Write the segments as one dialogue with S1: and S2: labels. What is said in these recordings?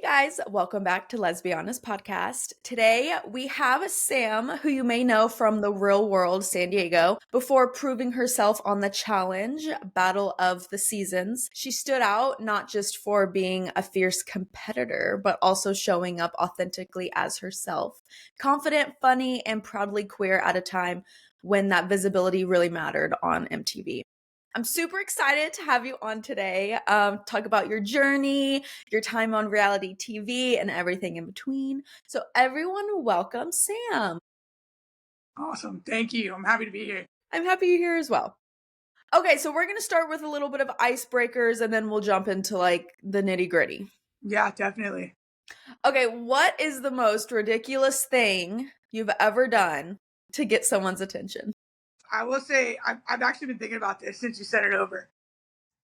S1: guys, welcome back to Let's Be Honest podcast. Today we have Sam, who you may know from the Real World San Diego, before proving herself on the challenge Battle of the Seasons. She stood out not just for being a fierce competitor, but also showing up authentically as herself. Confident, funny, and proudly queer at a time when that visibility really mattered on MTV. I'm super excited to have you on today. Talk about your journey, your time on reality TV, and everything in between. So, everyone, welcome Sam.
S2: Awesome. Thank you. I'm happy to be here.
S1: I'm happy you're here as well. Okay, so we're going to start with a little bit of icebreakers and then we'll jump into like the nitty gritty.
S2: Yeah, definitely.
S1: Okay, what is the most ridiculous thing you've ever done to get someone's attention?
S2: I will say I've actually been thinking about this since you sent it over.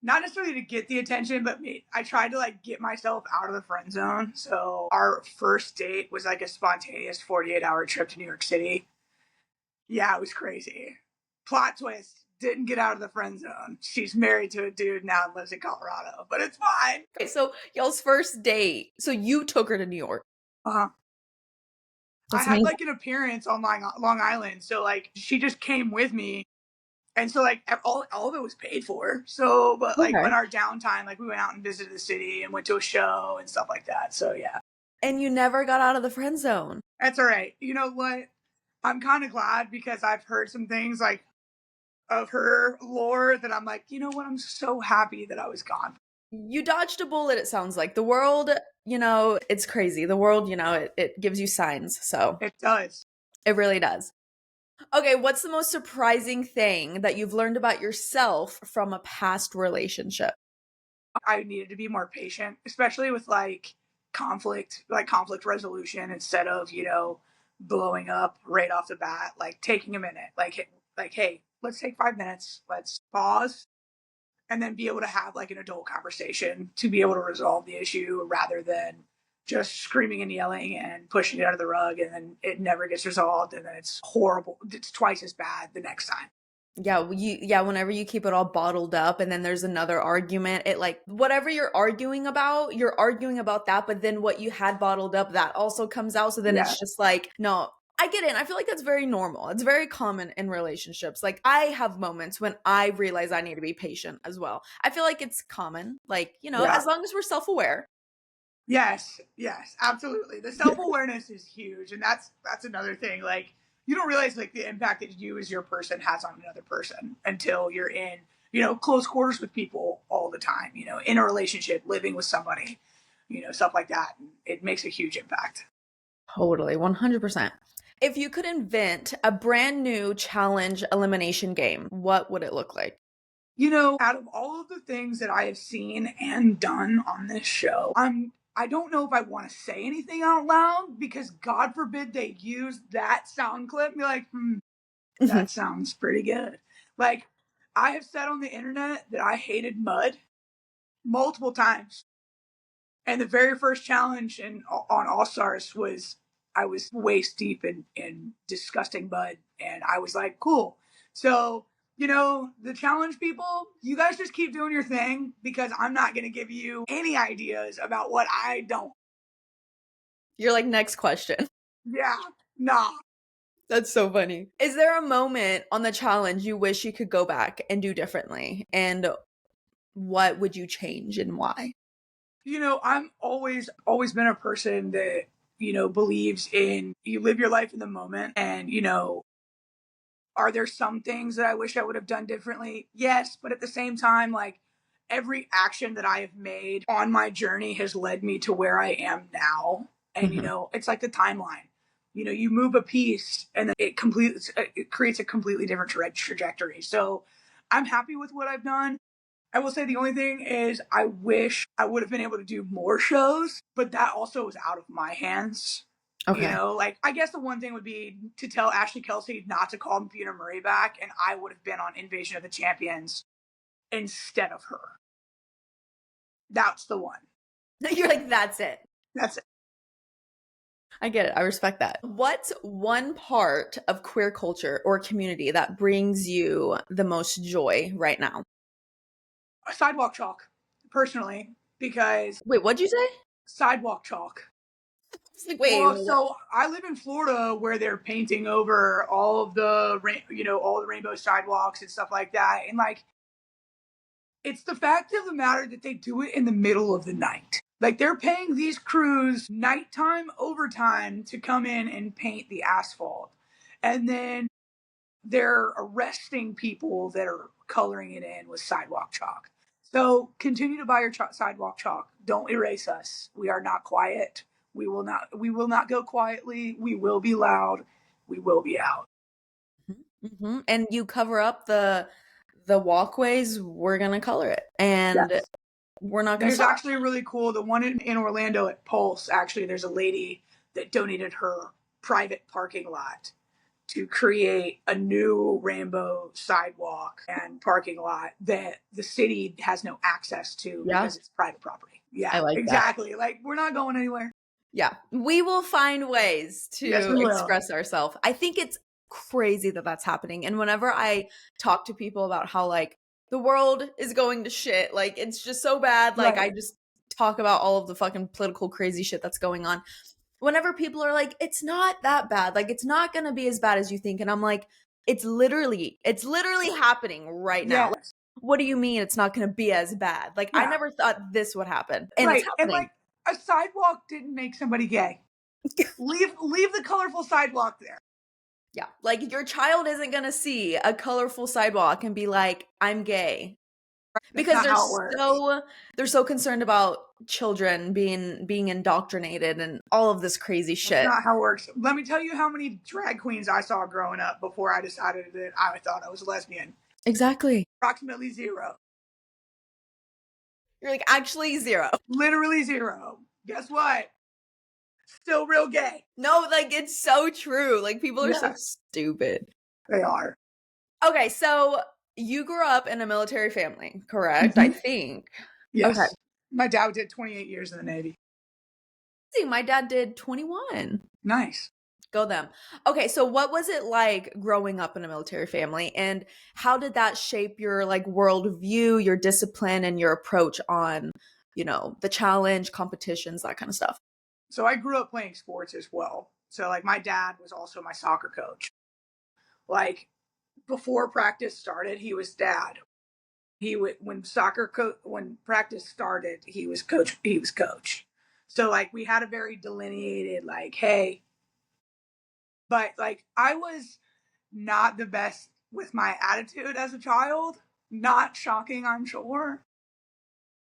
S2: Not necessarily to get the attention, but I tried to like get myself out of the friend zone. So our first date was like a spontaneous 48-hour trip to New York City. Yeah, it was crazy. Plot twist. Didn't get out of the friend zone. She's married to a dude now and lives in Colorado, but it's fine.
S1: Okay, so y'all's first date. So you took her to New York.
S2: Uh-huh. I
S1: That's
S2: had
S1: amazing.
S2: like an appearance on Long Island. So like she just came with me. And so like all of it was paid for. So but like
S1: Okay.
S2: on our downtime, like we went out and visited the city and went to a show and stuff like that. So yeah.
S1: And you never got out of the friend zone.
S2: That's all right. You know what? I'm kind of glad because I've heard some things like of her lore that I'm like, you know what? I'm so happy that I was gone.
S1: You dodged a bullet, it sounds like. The world, it's crazy. The world, it gives you signs. So
S2: It does.
S1: it really does. Okay, what's the most surprising thing that you've learned about yourself from a past relationship?
S2: I needed to be more patient, especially with like conflict resolution instead of, blowing up right off the bat, like taking a minute, like, hey, let's take 5 minutes, let's pause, and then be able to have like an adult conversation to be able to resolve the issue rather than just screaming and yelling and pushing it under the rug and then it never gets resolved and then it's horrible. It's twice as bad the next time.
S1: Yeah, whenever you keep it all bottled up and then there's another argument, it like whatever you're arguing about that, but then what you had bottled up, that also comes out. So then
S2: Yeah.
S1: it's just like, no, I get it. And I feel like that's very normal. It's very common in relationships. Like I have moments when I realize I need to be patient as well. I feel like it's common, like,
S2: Yeah.
S1: as long as we're self-aware.
S2: Yes. Yes. Absolutely. The self awareness is huge, and that's another thing. Like you don't realize like the impact that you as your person has on another person until you're in close quarters with people all the time. In a relationship, living with somebody, stuff like that. It makes a huge impact.
S1: Totally, 100%. If you could invent a brand new challenge elimination game, what would it look like?
S2: Out of all of the things that I have seen and done on this show, I don't know if I want to say anything out loud because God forbid they use that sound clip and be like, that sounds pretty good. Like I have said on the internet that I hated mud multiple times. And the very first challenge on All Stars was I was waist deep in disgusting mud. And I was like, cool. So, the challenge people, you guys just keep doing your thing because I'm not going to give you any ideas about what I don't.
S1: You're like, next question.
S2: Yeah, nah.
S1: That's so funny. Is there a moment on the challenge you wish you could go back and do differently? And what would you change and why?
S2: I'm always been a person that, believes in you live your life in the moment and, are there some things that I wish I would have done differently? Yes, but at the same time, like every action that I have made on my journey has led me to where I am now. And it's like the timeline. You move a piece and then it creates a completely different trajectory. So I'm happy with what I've done. I will say the only thing is I wish I would have been able to do more shows, but that also was out of my hands.
S1: Okay.
S2: Like I guess the one thing would be to tell Ashley Kelsey not to call Fiona Murray back, and I would have been on Invasion of the Champions instead of her. That's the one.
S1: You're like, that's it.
S2: That's it.
S1: I get it. I respect that. What's one part of queer culture or community that brings you the most joy right now?
S2: Sidewalk chalk, personally, because
S1: Wait, what'd you say?
S2: Sidewalk chalk.
S1: It's like, wait,
S2: Well,
S1: what?
S2: so I live in Florida where they're painting over all of the, all the rainbow sidewalks and stuff like that. And like, it's the fact of the matter that they do it in the middle of the night. Like they're paying these crews nighttime overtime to come in and paint the asphalt. And then they're arresting people that are coloring it in with sidewalk chalk. So continue to buy your sidewalk chalk. Don't erase us. We are not quiet. We will not go quietly. We will be loud. We will be out.
S1: Mm-hmm. And you cover up the walkways, we're gonna color it. And
S2: Yes.
S1: we're not gonna
S2: There's
S1: stop.
S2: actually really cool. The one in Orlando at Pulse, actually, there's a lady that donated her private parking lot to create a new rainbow sidewalk and parking lot that the city has no access to
S1: Yeah,
S2: because it's private property.
S1: I
S2: Yeah,
S1: like that.
S2: exactly. Like we're not going anywhere.
S1: Yeah, we will find ways
S2: Yes,
S1: to
S2: we will.
S1: express ourselves. I think it's crazy that that's happening. And whenever I talk to people about how like the world is going to shit, like it's just so bad, like
S2: Right.
S1: I just talk about all of the fucking political crazy shit that's going on. Whenever people are like, it's not that bad, like it's not going to be as bad as you think, and I'm like, it's literally happening right now.
S2: Yes.
S1: What do you mean it's not going to be as bad? Like I
S2: Yeah.
S1: never thought this would happen, and it's
S2: Right. And
S1: happening.
S2: like a sidewalk didn't make somebody gay. Leave the colorful sidewalk there.
S1: Yeah. Like your child isn't going to see a colorful sidewalk and be like, I'm gay.
S2: That's
S1: Because
S2: not
S1: they're
S2: how it works.
S1: so concerned about children being indoctrinated and all of this crazy
S2: That's
S1: shit.
S2: not how it works. Let me tell you how many drag queens I saw growing up before I decided that I thought I was a lesbian.
S1: Exactly.
S2: Approximately zero.
S1: You're like, actually zero.
S2: Literally zero. Guess what? Still real gay.
S1: No, like it's so true. Like people are so
S2: Yeah,
S1: stupid.
S2: they are.
S1: Okay, so you grew up in a military family, correct? I
S2: Mm-hmm.
S1: think. Okay.
S2: Yes. My dad did 28 years in the Navy.
S1: See, my dad did 21.
S2: Nice.
S1: Go them. Okay, so what was it like growing up in a military family, and how did that shape your like worldview, your discipline, and your approach on, the challenge, competitions, that kind of stuff?
S2: So I grew up playing sports as well. So like my dad was also my soccer coach. Like before practice started, he was dad. He would when practice started, he was coach. He was coach. So like we had a very delineated like, hey, but like I was not the best with my attitude as a child. Not shocking, I'm sure.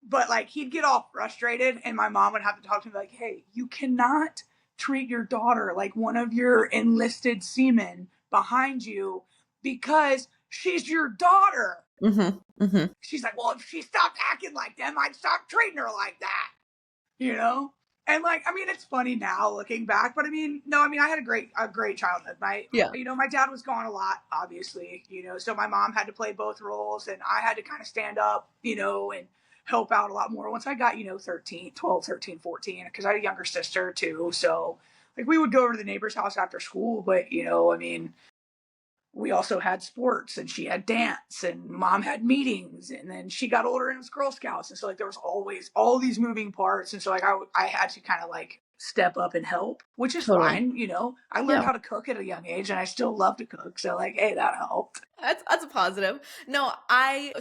S2: But like he'd get all frustrated, and my mom would have to talk to him like, "Hey, you cannot treat your daughter like one of your enlisted seamen behind you because she's your daughter."
S1: Mm-hmm. Mm-hmm.
S2: She's like, "Well, if she stopped acting like them, I'd stop treating her like that." You know? And like, I mean, it's funny now looking back, but I mean, no, I mean, I had a great childhood.
S1: Yeah,
S2: My dad was gone a lot, obviously, so my mom had to play both roles, and I had to kind of stand up, and help out a lot more once I got, 13, 12, 13, 14, because I had a younger sister too. So like we would go over to the neighbor's house after school, but I mean, we also had sports, and she had dance, and mom had meetings, and then she got older and was Girl Scouts. And so like there was always all these moving parts. And so like I had to kind of like step up and help, which is
S1: totally.
S2: fine. I learned
S1: Yeah.
S2: how to cook at a young age, and I still love to cook. So like, hey, that helped.
S1: That's a positive. No, I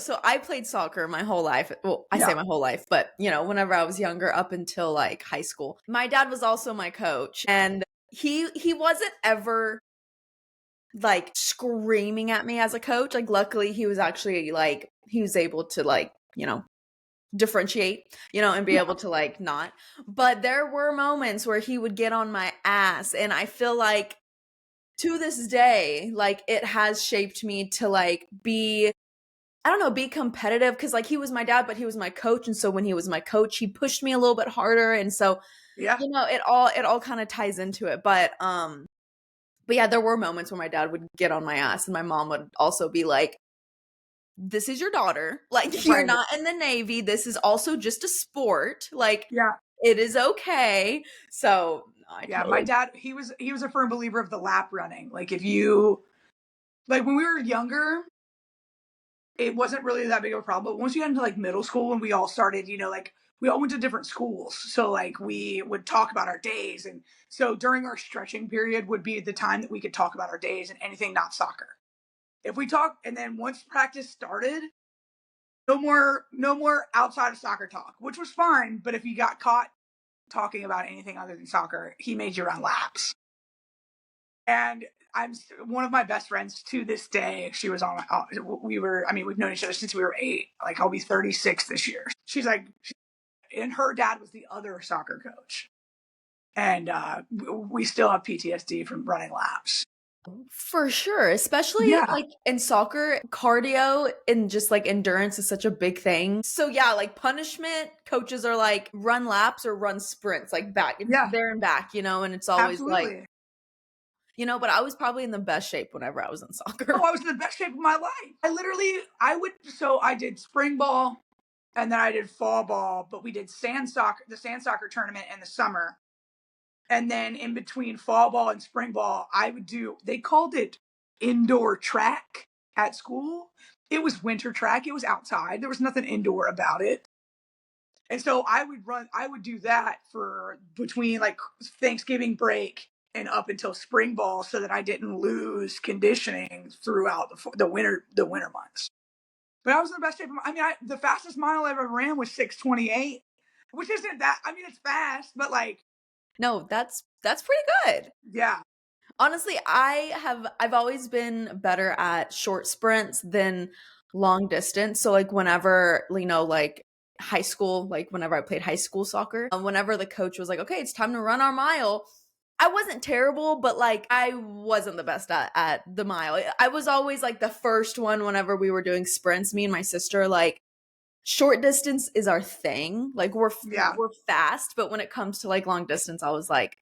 S1: played soccer my whole life. Well, I say
S2: Yeah.
S1: my whole life, but whenever I was younger up until like high school. My dad was also my coach, and he wasn't ever like screaming at me as a coach. Like luckily he was actually like he was able to like, differentiate, and be
S2: Yeah.
S1: able to like not. But there were moments where he would get on my ass, and I feel like to this day, like it has shaped me to like be I don't know, be competitive because like he was my dad, but he was my coach. And so when he was my coach, he pushed me a little bit harder. And so,
S2: Yeah.
S1: it all kind of ties into it. But yeah, there were moments where my dad would get on my ass and my mom would also be like, this is your daughter. Like, you're
S2: Right.
S1: not in the Navy. This is also just a sport. Like,
S2: Yeah.
S1: it is okay. So I
S2: Yeah. My
S1: totally
S2: dad, he was a firm believer of the lap running. Like if you like when we were younger, it wasn't really that big of a problem. But once you got into like middle school and we all started, like we all went to different schools. So like we would talk about our days. And so during our stretching period would be the time that we could talk about our days and anything not soccer. If we talk, and then once practice started, no more outside of soccer talk, which was fine. But if you got caught talking about anything other than soccer, he made you run laps. And I'm one of my best friends to this day. She was on. We've known each other since we were 8. Like I'll be 36 this year. She's like, and her dad was the other soccer coach, and we still have PTSD from running laps.
S1: For sure, especially
S2: Yeah,
S1: like in soccer, cardio and just like endurance is such a big thing. So yeah, like punishment, coaches are like run laps or run sprints, like back
S2: yeah,
S1: there and back, and it's always like,
S2: absolutely.
S1: but I was probably in the best shape whenever I was in
S2: Oh,
S1: soccer.
S2: I was in the best shape of my life. I did spring ball and then I did fall ball, but we did the sand soccer tournament in the summer. And then in between fall ball and spring ball, they called it indoor track at school. It was winter track. It was outside. There was nothing indoor about it. And so I would do that for between like Thanksgiving break and up until spring ball so that I didn't lose conditioning throughout the winter months. But I was in the best shape. The fastest mile I ever ran was 6:28, which isn't that. I mean, it's fast, but like,
S1: No, that's pretty good.
S2: yeah,
S1: Honestly, I've always been better at short sprints than long distance. So like whenever, like high school, like whenever I played high school soccer, whenever the coach was like, "Okay, it's time to run our mile." I wasn't terrible, but like I wasn't the best at the mile. I was always like the first one whenever we were doing sprints. Me and my sister, like short distance is our thing. Like
S2: yeah.
S1: we're fast, but when it comes to like long distance, I was like,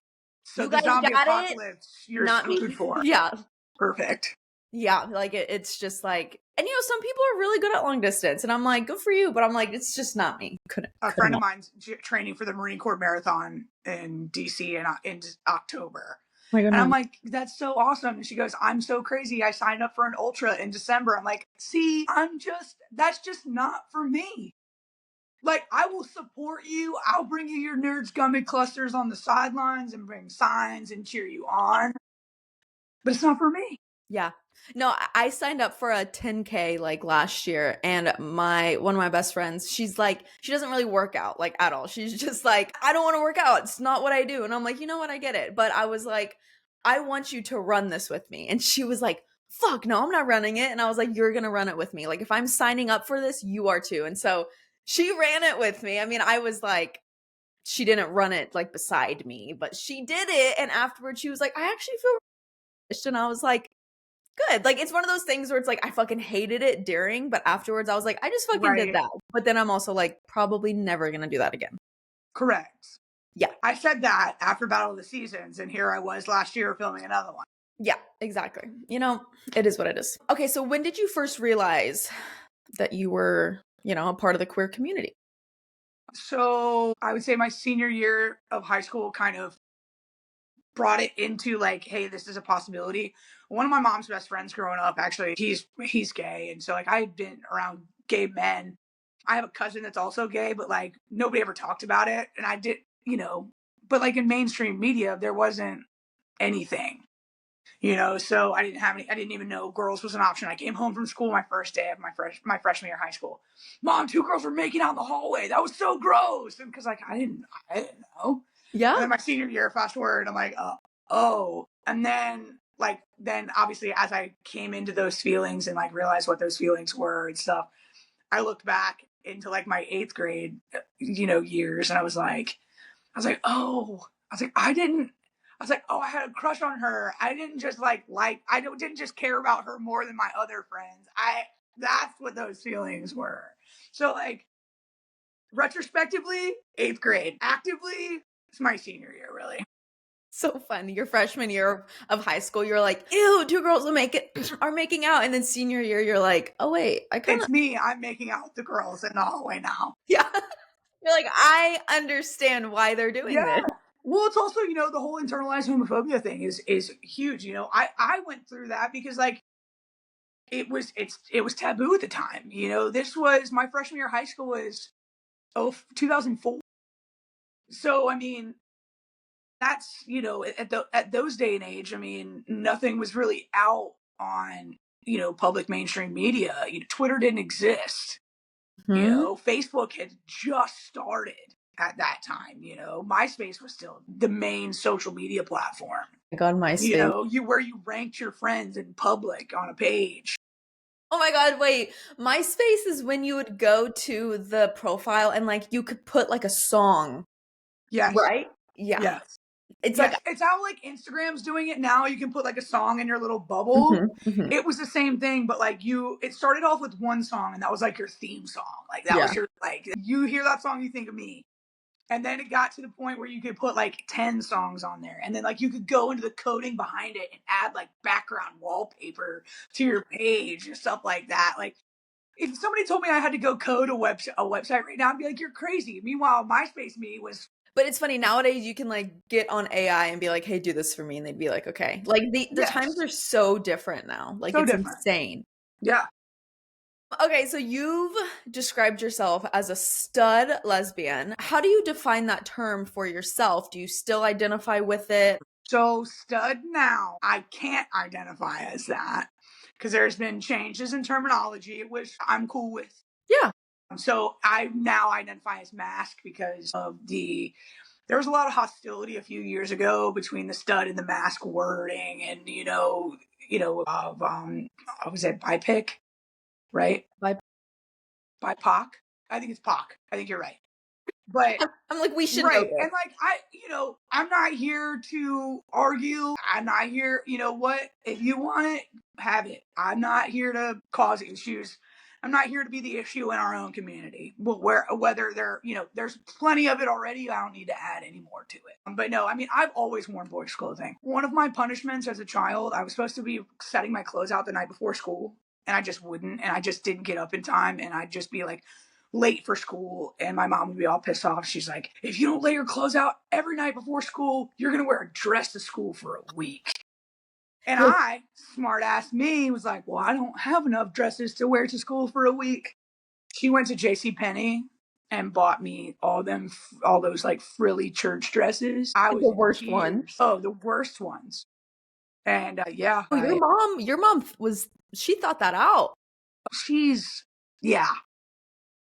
S2: So
S1: "You
S2: the
S1: guys
S2: zombie
S1: got it,
S2: apocalypse, you're
S1: not
S2: screwed
S1: me."
S2: for.
S1: Yeah.
S2: Perfect.
S1: Yeah, like it's just like, and some people are really good at long distance, and I'm like, good for you, but I'm like, it's just not me. Couldn't,
S2: A
S1: couldn't.
S2: friend of mine's training for the Marine Corps Marathon in DC in October.
S1: My
S2: And I'm
S1: goodness.
S2: like, that's so awesome. And she goes, I'm so crazy. I signed up for an ultra in December. I'm like, see, that's just not for me. Like, I will support you. I'll bring you your Nerds Gummy clusters on the sidelines and bring signs and cheer you on. But it's not for me.
S1: Yeah. No, I signed up for a 10K like last year, and one of my best friends, she's like, she doesn't really work out like at all. She's just like, I don't want to work out. It's not what I do. And I'm like, you know what? I get it. But I was like, I want you to run this with me. And she was like, fuck, no, I'm not running it. And I was like, you're gonna run it with me. Like if I'm signing up for this, you are too. And so she ran it with me. I mean, I was like, she didn't run it like beside me, but she did it. And afterwards, she was like, I actually feel refreshed. And I was like, good. Like, it's one of those things where it's like, I fucking hated it during, but afterwards I was like, I just fucking did
S2: Right.
S1: that. But then I'm also like, probably never gonna do that again.
S2: Correct.
S1: Yeah.
S2: I said that after Battle of the Seasons, and here I was last year filming another one.
S1: Yeah, exactly. It is what it is. Okay, so when did you first realize that you were, a part of the queer community?
S2: So I would say my senior year of high school kind of brought it into like, hey, this is a possibility. One of my mom's best friends growing up, actually, he's gay, and so like I've been around gay men. I have a cousin that's also gay, but like nobody ever talked about it, and I did, but like in mainstream media, there wasn't anything. So I didn't even know girls was an option. I came home from school my first day of my freshman year of high school. Mom, 2 girls were making out in the hallway. That was so gross. And because like I didn't know. And
S1: Yeah.
S2: then my senior year, fast forward, I'm like, oh. And then obviously as I came into those feelings and like realized what those feelings were and stuff, I looked back into like my 8th grade, years, and oh, I was like, oh, I had a crush on her. I didn't just didn't just care about her more than my other friends. That's what those feelings were. So like retrospectively, 8th grade. Actively, it's my senior year, really.
S1: So fun. Your freshman year of high school, you're like, ew, 2 girls are making out. And then senior year, you're like, oh wait, I kind
S2: It's
S1: of,
S2: me. I'm making out with the girls in the hallway now.
S1: yeah. You're like, I understand why they're doing
S2: Yeah.
S1: this.
S2: Well, it's also, the whole internalized homophobia thing is huge. I went through that because like it was taboo at the time. This was my freshman year of high school was 2004. So, I mean, that's, at those day and age, I mean, nothing was really out on, public mainstream media. Twitter didn't exist.
S1: Hmm.
S2: Facebook had just started at that time. MySpace was still the main social media platform.
S1: My God, MySpace.
S2: Where you ranked your friends in public on a page.
S1: Oh my God, wait. MySpace is when you would go to the profile and like you could put like a song,
S2: Yes.
S1: right? Yeah.
S2: Yes.
S1: It's like,
S2: Yes. It's how like Instagram's doing it now. You can put like a song in your little bubble.
S1: mhm, mhm.
S2: It was the same thing, but like it started off with one song and that was like your theme song. Like that
S1: Yeah.
S2: was your, like, you hear that song, you think of me. And then it got to the point where you could put like 10 songs on there. And then like you could go into the coding behind it and add like background wallpaper to your page and stuff like that. Like if somebody told me I had to go code a website right now, I'd be like, you're crazy. Meanwhile, MySpace me was.
S1: But it's funny, nowadays you can like get on AI and be like, hey, do this for me. And they'd be like, okay. Like the times
S2: Yes.
S1: are so different now. Like
S2: So
S1: it's
S2: different.
S1: insane.
S2: Yeah.
S1: Okay, so you've described yourself as a stud lesbian. How do you define that term for yourself? Do you still identify with it?
S2: So stud now, I can't identify as that because there's been changes in terminology, which I'm cool with.
S1: Yeah.
S2: So I now identify as masc because there was a lot of hostility a few years ago between the stud and the masc wording, and of what was it, BIPIC, right?
S1: By-
S2: BIPOC. I think it's POC. I think you're right. But
S1: I'm like, we should know
S2: right.
S1: this.
S2: And like, I'm not here to argue. I'm not here, what? If you want it, have it. I'm not here to cause issues. I'm not here to be the issue in our own community. Well, whether there's plenty of it already. I don't need to add any more to it. But no, I mean, I've always worn boys' clothing. One of my punishments as a child, I was supposed to be setting my clothes out the night before school, and I just wouldn't, and I just didn't get up in time, and I'd just be like late for school, and my mom would be all pissed off. She's like, if you don't lay your clothes out every night before school, you're gonna wear a dress to school for a week. And I, smart ass me, was like, well, I don't have enough dresses to wear to school for a week. She went to JCPenney and bought me all those like frilly church dresses. I
S1: Like
S2: was
S1: the
S2: in
S1: worst one.
S2: tears. Oh, the worst ones. And yeah,
S1: Oh, your mom she thought that out.
S2: she's, yeah,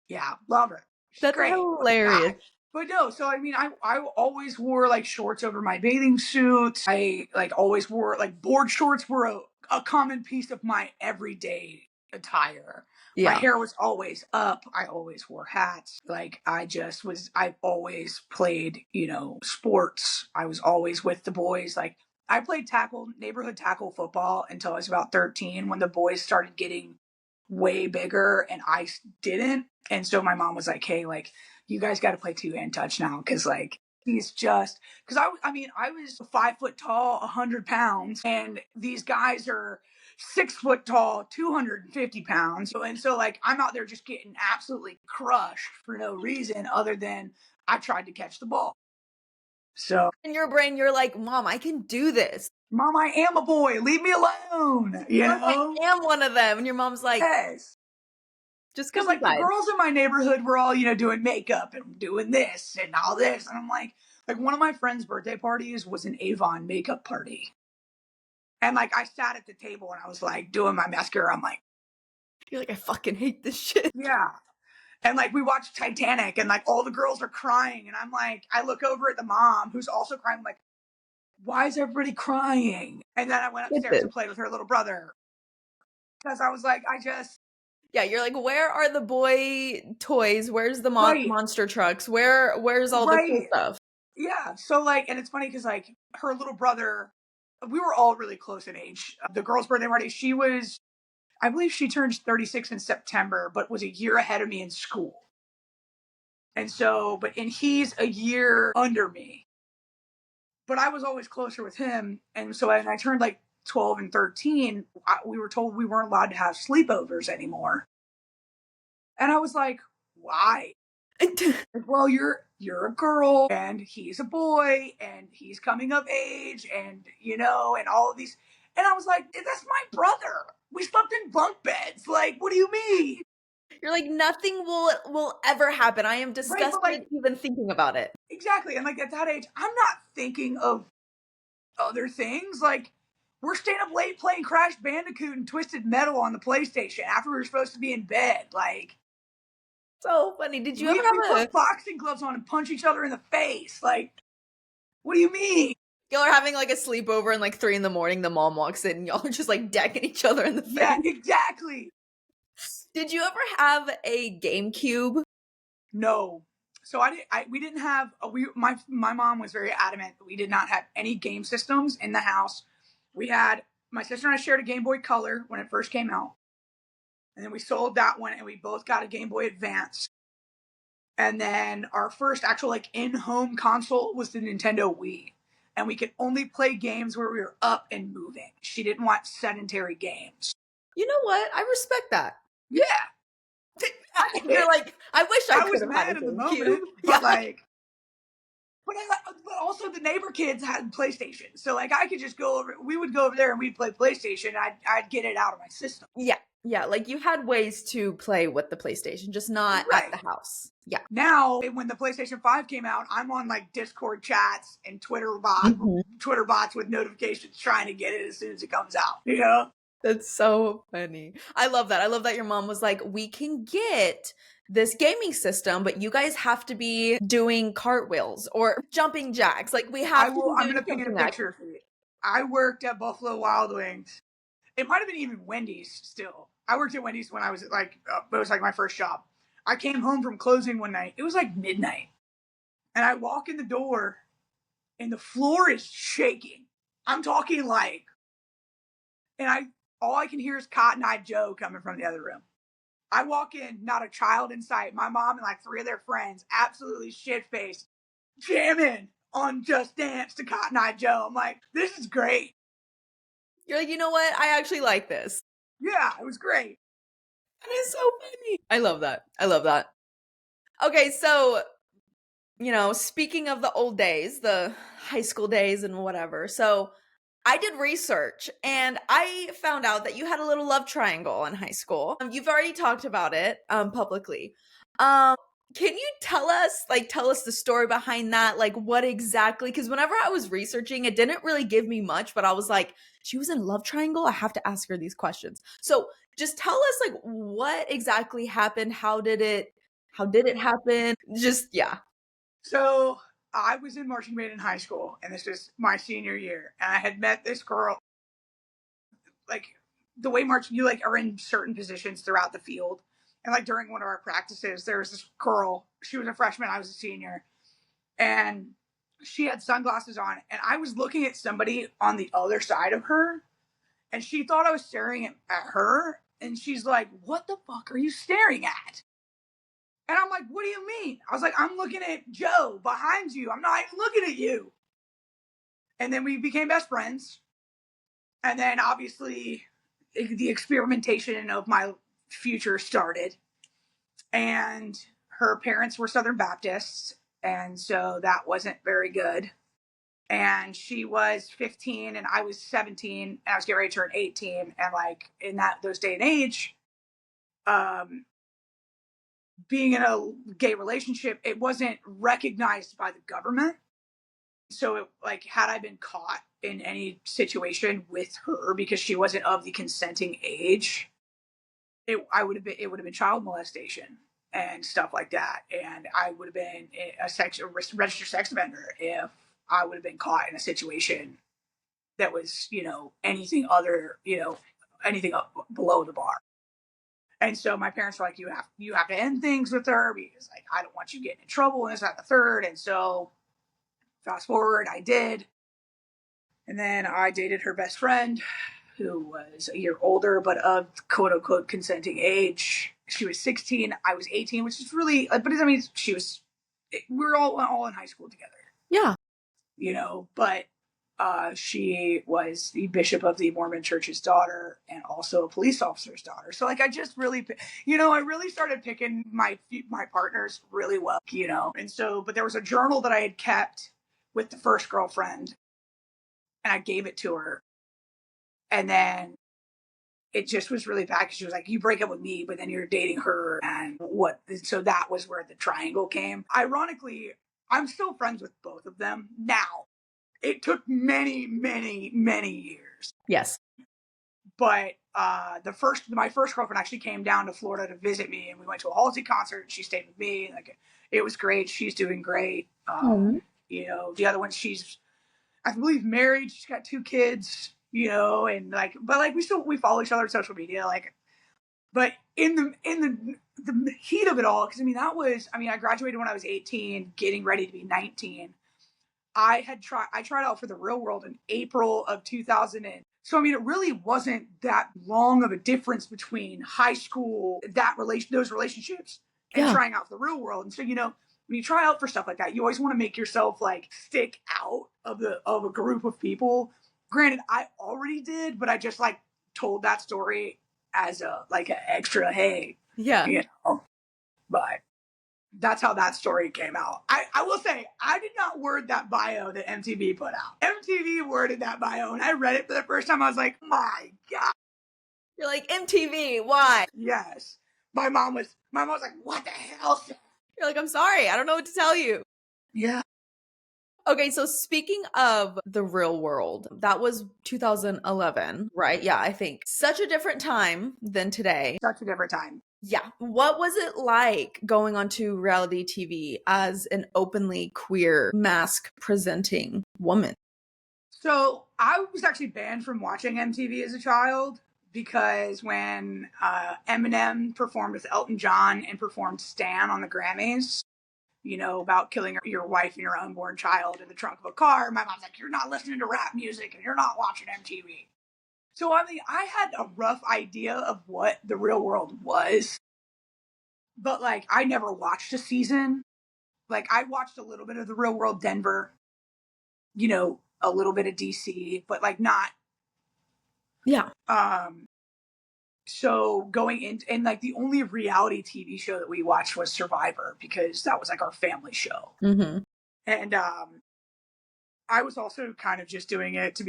S2: yeah, love her. She's
S1: That's
S2: great. But
S1: hilarious.
S2: but no, so I mean, I always wore like shorts over my bathing suit. I like always wore like board shorts were a common piece of my everyday attire. My
S1: Yeah.
S2: hair was always up. I always wore hats. Like I've always played, sports. I was always with the boys. Like I played neighborhood tackle football until I was about 13 when the boys started getting way bigger and I didn't. And so my mom was like, hey, like, you guys got to play two-hand touch now. Cause like, cause I was 5 foot tall, 100 pounds, and these guys are 6 foot tall, 250 pounds. And so like, I'm out there just getting absolutely crushed for no reason other than I tried to catch the ball. So
S1: In your brain, you're like, Mom, I can do this.
S2: mom, I am a boy. Leave me alone.
S1: Mom, I am one of them. And your mom's like,
S2: Yes.
S1: just
S2: Because
S1: come
S2: like the
S1: inside.
S2: girls in my neighborhood were all, doing makeup and doing this and all this. And I'm like one of my friend's birthday parties was an Avon makeup party. And like I sat at the table and I was like doing my mascara. I'm like,
S1: You're like, I fucking hate this shit.
S2: yeah. And like we watched Titanic and like all the girls are crying. And I'm like, I look over at the mom who's also crying. I'm like, why is everybody crying? And then I went upstairs and played with her little brother. Because I was like,
S1: Yeah, you're like, where are the boy toys? Where's the
S2: right,
S1: monster trucks? Where's all the cool
S2: right.
S1: stuff?
S2: Yeah. So like, and it's funny because like her little brother, we were all really close in age. The girl's birthday party, I believe she turned 36 in September, but was a year ahead of me in school. And so, and he's a year under me. But I was always closer with him. And so when I turned like 12 and 13, we were told we weren't allowed to have sleepovers anymore. And I was like, why? Well, you're a girl and he's a boy and he's coming of age and and all of these. And I was like, that's my brother. We slept in bunk beds. Like, what do you mean?
S1: You're like, nothing will ever happen. I am
S2: Right, but
S1: disgusted
S2: like
S1: even thinking about it.
S2: exactly. And like at that age, I'm not thinking of other things. Like we're staying up late playing Crash Bandicoot and Twisted Metal on the PlayStation after we were supposed to be in bed. Like
S1: So funny. Did you ever
S2: we
S1: have a
S2: put boxing gloves on and punch each other in the face. Like, what do you mean?
S1: y'all are having like a sleepover and like 3 in the morning, the mom walks in and y'all are just like decking each other in the
S2: Yeah,
S1: face?
S2: exactly.
S1: Did you ever have a GameCube?
S2: No. So we didn't have my mom was very adamant that we did not have any game systems in the house. We had my sister and I shared a Game Boy Color when it first came out. And then we sold that one and we both got a Game Boy Advance. And then our first actual like in-home console was the Nintendo Wii. And we could only play games where we were up and moving. She didn't want sedentary games.
S1: You know what? I respect that.
S2: Yeah.
S1: You're like, I wish I
S2: I
S1: could
S2: was
S1: have had a
S2: mad in the
S1: GameCube.
S2: moment,
S1: Yeah.
S2: but like but also the neighbor kids had PlayStation. So like I could just go over we would go over there and we'd play PlayStation. I'd get it out of my system.
S1: Yeah. Yeah. Like you had ways to play with the PlayStation, just not at the
S2: Right.
S1: house. Yeah.
S2: Now, when the PlayStation 5 came out, I'm on like Discord chats and
S1: Mhm.
S2: Twitter bots with notifications trying to get it as soon as it comes out. You know?
S1: That's so funny. I love that. I love that your mom was like, we can get this gaming system, but you guys have to be doing cartwheels or jumping jacks. Like we have to be
S2: I'm
S1: doing
S2: gonna paint a
S1: something active.
S2: picture for you. I worked at Buffalo Wild Wings. It might have been even Wendy's still. I worked at Wendy's when I was like it was like my first job. I came home from closing one night. It was like midnight. And I walk in the door and the floor is shaking. I'm talking like and I all I can hear is Cotton Eye Joe coming from the other room. I walk in, not a child in sight. My mom and like three of their friends, absolutely shit faced, jamming on Just Dance to Cotton Eye Joe. I'm like, this is great.
S1: You're like, you know what? I actually like this.
S2: Yeah, it was great.
S1: That is so funny. I love that. I love that. Okay, so, speaking of the old days, the high school days and whatever. So, I did research and I found out that you had a little love triangle in high school. You've already talked about it publicly. Can you tell us the story behind that? Like what exactly? Because whenever I was researching, it didn't really give me much, but I was like, she was in a love triangle. I have to ask her these questions. So just tell us like what exactly happened. How did it happen? Just yeah.
S2: So I was in marching band in high school, and this was my senior year, and I had met this girl. Like the way marching, you like are in certain positions throughout the field, and like during one of our practices, there was this girl. She was a freshman, I was a senior, and she had sunglasses on, and I was looking at somebody on the other side of her, and she thought I was staring at her, and she's like, "What the fuck are you staring at?" And I'm like, "What do you mean?" I was like, "I'm looking at Joe behind you. I'm not even looking at you." And then we became best friends. And then obviously the experimentation of my future started. And her parents were Southern Baptists. And so that wasn't very good. And she was 15 and I was 17 and I was getting ready to turn 18. And like in those day and age, um, being in a gay relationship, it wasn't recognized by the government. So it, like had I been caught in any situation with her because she wasn't of the consenting age, it would have been child molestation and stuff like that, and I would have been a registered sex offender if I would have been caught in a situation that was anything other anything up below the bar. And so my parents were like, you have to end things with her because like I don't want you getting in trouble and this that the third. And so fast forward, I did. And then I dated her best friend, who was a year older, but of quote unquote consenting age. She was 16, I was 18, which is really, but I mean, we were all in high school together,
S1: Yeah.
S2: but she was the bishop of the Mormon church's daughter and also a police officer's daughter. So like, I just really, I really started picking my partners really well, and so, but there was a journal that I had kept with the first girlfriend and I gave it to her. And then it just was really bad because she was like, you break up with me, but then you're dating her. And what? So that was where the triangle came. Ironically, I'm still friends with both of them now. It took many, many, many years.
S1: Yes.
S2: But my first girlfriend actually came down to Florida to visit me, and we went to a Halsey concert. And she stayed with me. Like, it was great. She's doing great. The other one, she's, I believe, married. She's got 2 kids. And but we follow each other on social media. But in the heat of it all, because I graduated when I was 18, getting ready to be 19. I tried out for the Real World in April of 2000. So it really wasn't that long of a difference between high school, those relationships, and trying out for the Real World. And so, when you try out for stuff like that, you always want to make yourself stick out of a group of people. Granted, I already did, but I just told that story as an extra, hey, but that's how that story came out. I will say, I did not word that bio that MTV put out. MTV worded that bio, and I read it for the first time. I was like, my God.
S1: You're like, MTV, why?
S2: Yes. My mom was like, what the hell?
S1: You're like, I'm sorry, I don't know what to tell you.
S2: Yeah.
S1: Okay, so speaking of the Real World, that was 2011, right? Yeah, I think. Such a different time than today.
S2: Such a different time.
S1: Yeah. What was it like going onto reality TV as an openly queer mask presenting woman?
S2: So I was actually banned from watching MTV as a child because when Eminem performed with Elton John and performed Stan on the Grammys, about killing your wife and your unborn child in the trunk of a car, my mom's like, you're not listening to rap music and you're not watching MTV. So I had a rough idea of what the Real World was, but I never watched a season. I watched a little bit of the Real World Denver, a little bit of DC, but not.
S1: Yeah.
S2: So going in, and the only reality TV show that we watched was Survivor, because that was our family show.
S1: Mm-hmm.
S2: And I was also kind of just doing it to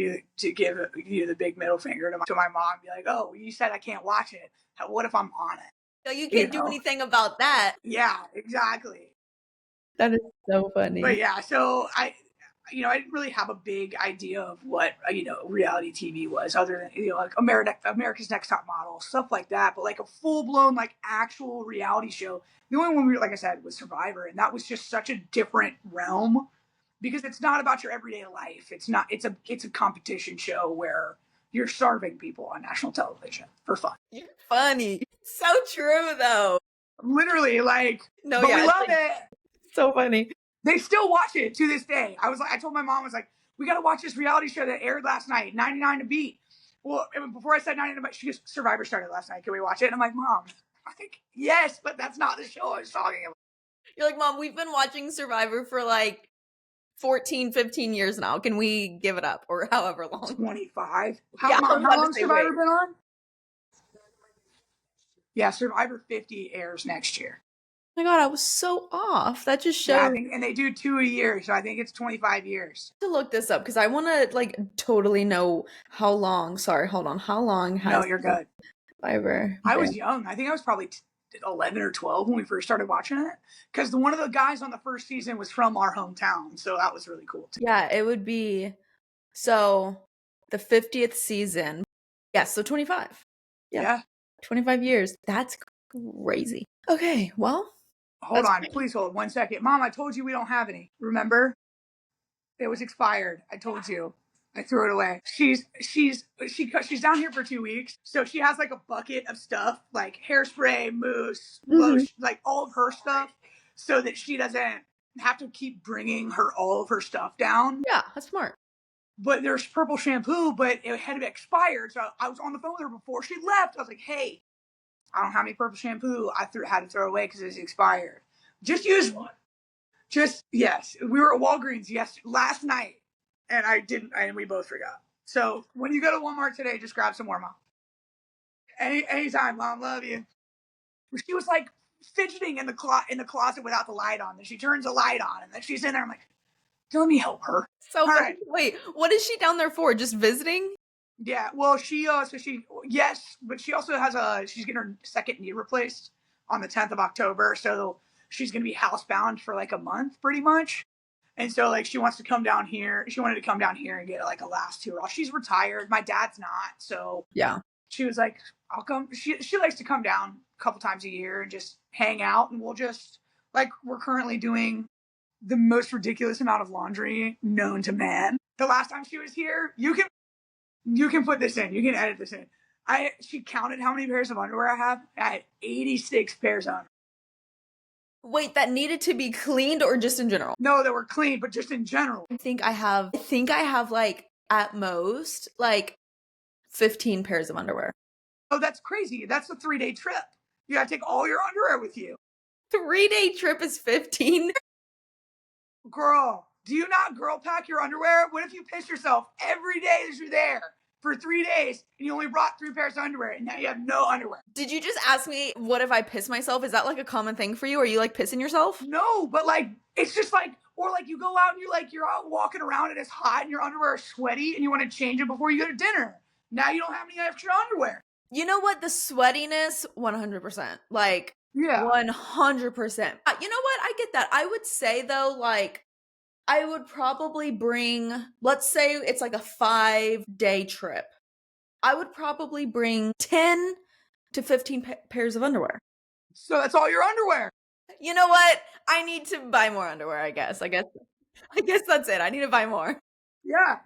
S2: give the big middle finger to my mom, be like, oh, you said I can't watch it. What if I'm on it?
S1: No, you can't do anything about that.
S2: Yeah, exactly.
S1: That is so funny.
S2: But yeah, so I didn't really have a big idea of what reality TV was, other than America's Next Top Model, stuff like that. But a full blown actual reality show, the only one like I said, was Survivor, and that was just such a different realm because it's not about your everyday life. It's not. It's a competition show where you're starving people on national television for fun.
S1: You're funny. So true though.
S2: Literally,
S1: no,
S2: but
S1: yeah,
S2: we love it.
S1: So funny.
S2: They still watch it to this day. I told my mom, I was like, we got to watch this reality show that aired last night, 99 to Beat. Well, before I said 99 to Beat, she goes, Survivor started last night. Can we watch it? And I'm like, Mom, yes, but that's not the show I was talking about.
S1: You're like, Mom, we've been watching Survivor for 14, 15 years now. Can we give it up? Or however long.
S2: 25. How long has Survivor been on? Yeah, Survivor 50 airs next year.
S1: Oh my God, I was so off. That just shows.
S2: Yeah, and they do 2 a year, so I think it's 25 years.
S1: To look this up because I want to totally know how long. Sorry, hold on. How long has?
S2: No, you're good.
S1: Survivor.
S2: I was young. I think I was probably 11 or 12 when we first started watching it, because one of the guys on the first season was from our hometown, so that was really cool too.
S1: Yeah, it would be. So the 50th season. Yeah, so 25.
S2: Yeah.
S1: 25 years. That's crazy. Okay, well.
S2: Hold on. Please hold 1 second. Mom, I told you we don't have any. Remember? It was expired. I told you. I threw it away. She's down here for 2 weeks. So she has a bucket of stuff, hairspray, mousse, lotion, all of her stuff, so that she doesn't have to keep bringing all of her stuff down.
S1: Yeah, that's smart.
S2: But there's purple shampoo, but it had expired. So I was on the phone with her before she left. I was like, hey, I don't have any purple shampoo. I had to throw it away because it's expired. Just use one. Yes. We were at Walgreens last night, and and we both forgot. So when you go to Walmart today, just grab some more, Mom. Anytime, Mom, love you. She was fidgeting in the closet without the light on. Then she turns the light on, and then she's in there. I'm like, let me help her.
S1: So, right. Wait, what is she down there for? Just visiting?
S2: Yeah, well, yes, but she also she's getting her second knee replaced on the 10th of October, so she's gonna be housebound for like a month, pretty much. And so like she wants to come down here. She wanted to come down here and get like a last tour. She's retired. My dad's not, so
S1: Yeah.
S2: she was like, "I'll come." She likes to come down a couple times a year and just hang out, and we'll just like we're currently doing the most ridiculous amount of laundry known to man. The last time she was here, you can put this in. You can edit this in. She counted how many pairs of underwear I have. I had 86 pairs of underwear.
S1: Wait, that needed to be cleaned or just in general?
S2: No, that were clean, but just in general.
S1: I think I have like at most like 15 pairs of underwear.
S2: Oh, that's crazy. That's a 3-day trip. You gotta take all your underwear with you.
S1: 3-day trip is 15.
S2: Girl, do you not girl pack your underwear? What if you piss yourself every day that you're there for 3 days and you only brought 3 pairs of underwear and now you have no underwear?
S1: Did you just ask me what if I piss myself? Is that like a common thing for you? Are you like pissing yourself?
S2: No, but like it's just like, or like you go out and you're out walking around and it's hot and your underwear is sweaty and you want to change it before you go to dinner. Now you don't have any extra underwear.
S1: You know what? The sweatiness, 100%. Like,
S2: Yeah.
S1: 100%. You know what? I get that. I would say though, like, I would probably bring, let's say it's like a 5-day trip. I would probably bring 10 to 15 pairs of underwear.
S2: So that's all your underwear.
S1: You know what? I need to buy more underwear, I guess. I guess that's it. I need to buy more.
S2: Yeah.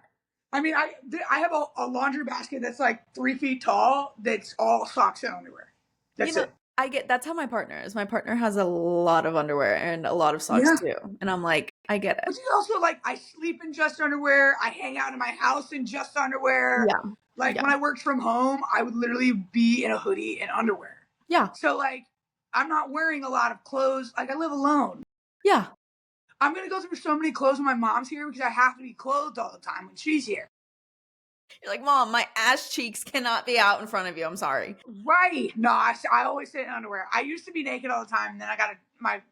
S2: I mean, I have a laundry basket that's like 3 feet tall. That's all socks and underwear. That's it.
S1: That's how my partner is. My partner has a lot of underwear and a lot of socks too. And I'm like, I get it.
S2: But you also like, I sleep in just underwear. I hang out in my house in just underwear.
S1: Yeah.
S2: Like when I worked from home, I would literally be in a hoodie and underwear.
S1: Yeah.
S2: So like, I'm not wearing a lot of clothes. Like I live alone.
S1: Yeah.
S2: I'm going to go through so many clothes when my mom's here because I have to be clothed all the time when she's here.
S1: You're like, Mom, my ass cheeks cannot be out in front of you. I'm sorry.
S2: Right. No, I always sit in underwear. I used to be naked all the time. And then my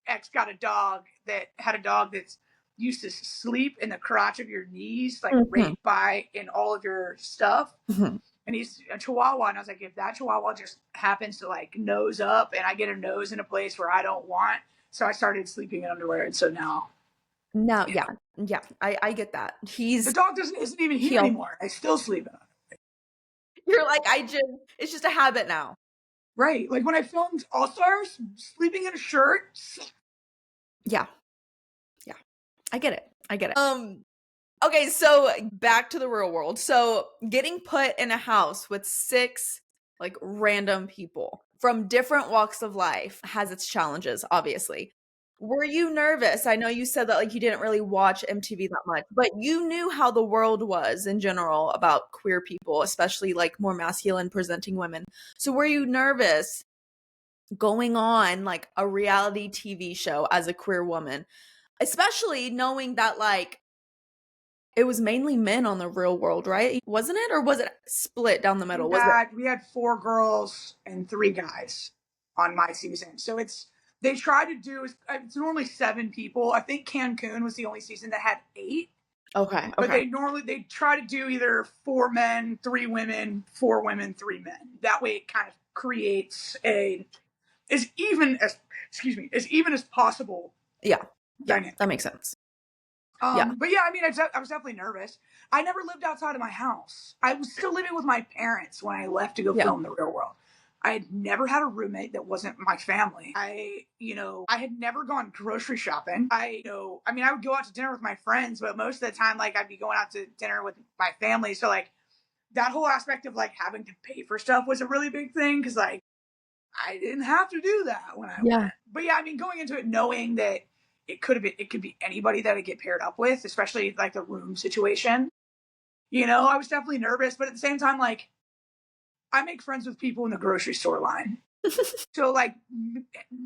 S2: ex got a dog that's used to sleep in the crotch of your knees, like right by in all of your stuff. And he's a Chihuahua. And I was like, if that Chihuahua just happens to like nose up and I get a nose in a place where I don't want. So I started sleeping in underwear. And so now.
S1: Yeah. I get that.
S2: The dog isn't even here anymore. I still sleep in underwear.
S1: You're like, it's just a habit now.
S2: Right. Like when I filmed All Stars, sleeping in a shirt.
S1: Yeah. I get it. Okay, so back to the real world. So getting put in a house with 6 like random people from different walks of life has its challenges, obviously. Were you nervous? I know you said that like you didn't really watch MTV that much, but you knew how the world was in general about queer people, especially like more masculine presenting women. So were you nervous going on like a reality TV show as a queer woman, especially knowing that like it was mainly men on the Real World, right? Wasn't it? Or was it split down the middle?
S2: We had 4 girls and 3 guys on my season. So they try to do, it's normally 7 people. I think Cancun was the only season that had 8.
S1: Okay.
S2: But they try to do either 4 men, 3 women, 4 women, 3 men. That way it kind of creates as even as possible.
S1: Yeah.
S2: Dynamic.
S1: That makes sense.
S2: But yeah, I mean, I was definitely nervous. I never lived outside of my house. I was still living with my parents when I left to go film The Real World. I had never had a roommate that wasn't my family. I had never gone grocery shopping. I would go out to dinner with my friends, but most of the time, like, I'd be going out to dinner with my family. So, like, that whole aspect of, like, having to pay for stuff was a really big thing because, like, I didn't have to do that when I went. But yeah, I mean, going into it knowing that it could be anybody that I get paired up with, especially like the room situation. I was definitely nervous, but at the same time, like, I make friends with people in the grocery store line. So like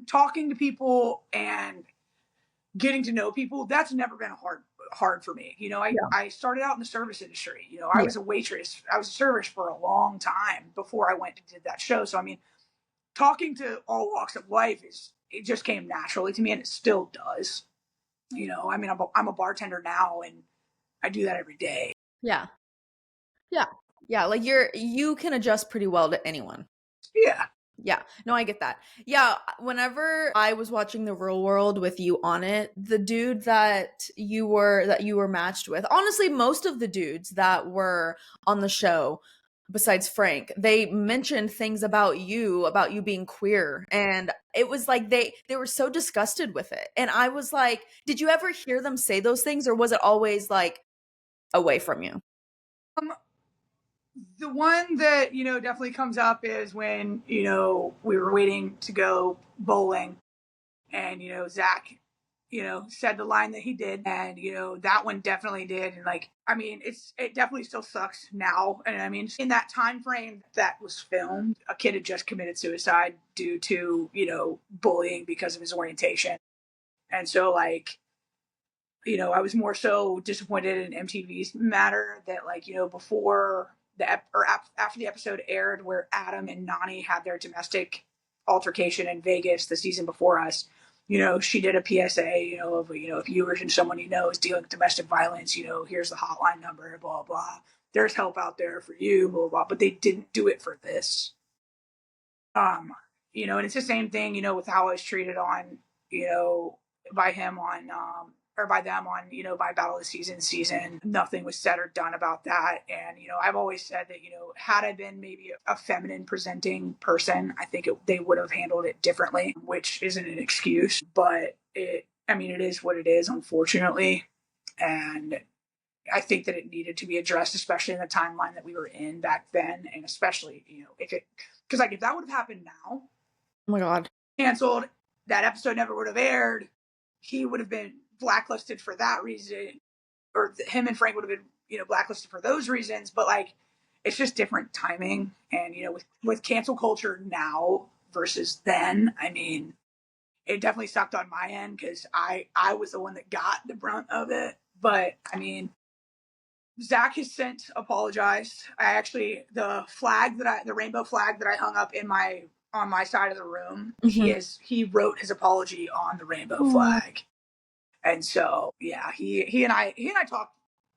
S2: talking to people and getting to know people, that's never been hard for me. I started out in the service industry. I was a waitress. I was a server for a long time before I went and did that show. So I mean, talking to all walks of life it just came naturally to me, and it still does. I mean, I'm a bartender now, and I do that every day.
S1: Yeah. Yeah, like you can adjust pretty well to anyone.
S2: Yeah.
S1: Yeah, no, I get that. Yeah, whenever I was watching The Real World with you on it, the dude that you were matched with, honestly, most of the dudes that were on the show, besides Frank, they mentioned things about you being queer, and it was like they were so disgusted with it. And I was like, did you ever hear them say those things, or was it always like away from you?
S2: Um, the one that, definitely comes up is when, we were waiting to go bowling and, Zach, said the line that he did. And, that one definitely did. And like, I mean, it definitely still sucks now. And I mean, in that time frame that was filmed, a kid had just committed suicide due to, bullying because of his orientation. And so like, I was more so disappointed in MTV's matter that, like, before after the episode aired where Adam and Nani had their domestic altercation in Vegas the season before us, she did a PSA, of, if you or someone is dealing with domestic violence, here's the hotline number, blah, blah. There's help out there for you, blah, blah. But they didn't do it for this. Um, and it's the same thing, with how I was treated on, you know, by him on, or by them on, by Battle of the Season. Nothing was said or done about that. And, I've always said that, had I been maybe a feminine presenting person, I think they would have handled it differently, which isn't an excuse, but it is what it is, unfortunately. And I think that it needed to be addressed, especially in the timeline that we were in back then, and especially because like if that would have happened now,
S1: Oh my god.
S2: canceled, that episode never would have aired. He would have been blacklisted for that reason, or him and Frank would have been blacklisted for those reasons. But like, it's just different timing, and with cancel culture now versus then, I mean, it definitely sucked on my end because I was the one that got the brunt of it. But I mean, Zach has since apologized. I actually the rainbow flag that I hung up on my side of the room.
S1: Mhm.
S2: He wrote his apology on the rainbow
S1: Oh.
S2: flag, and so yeah, he and I talk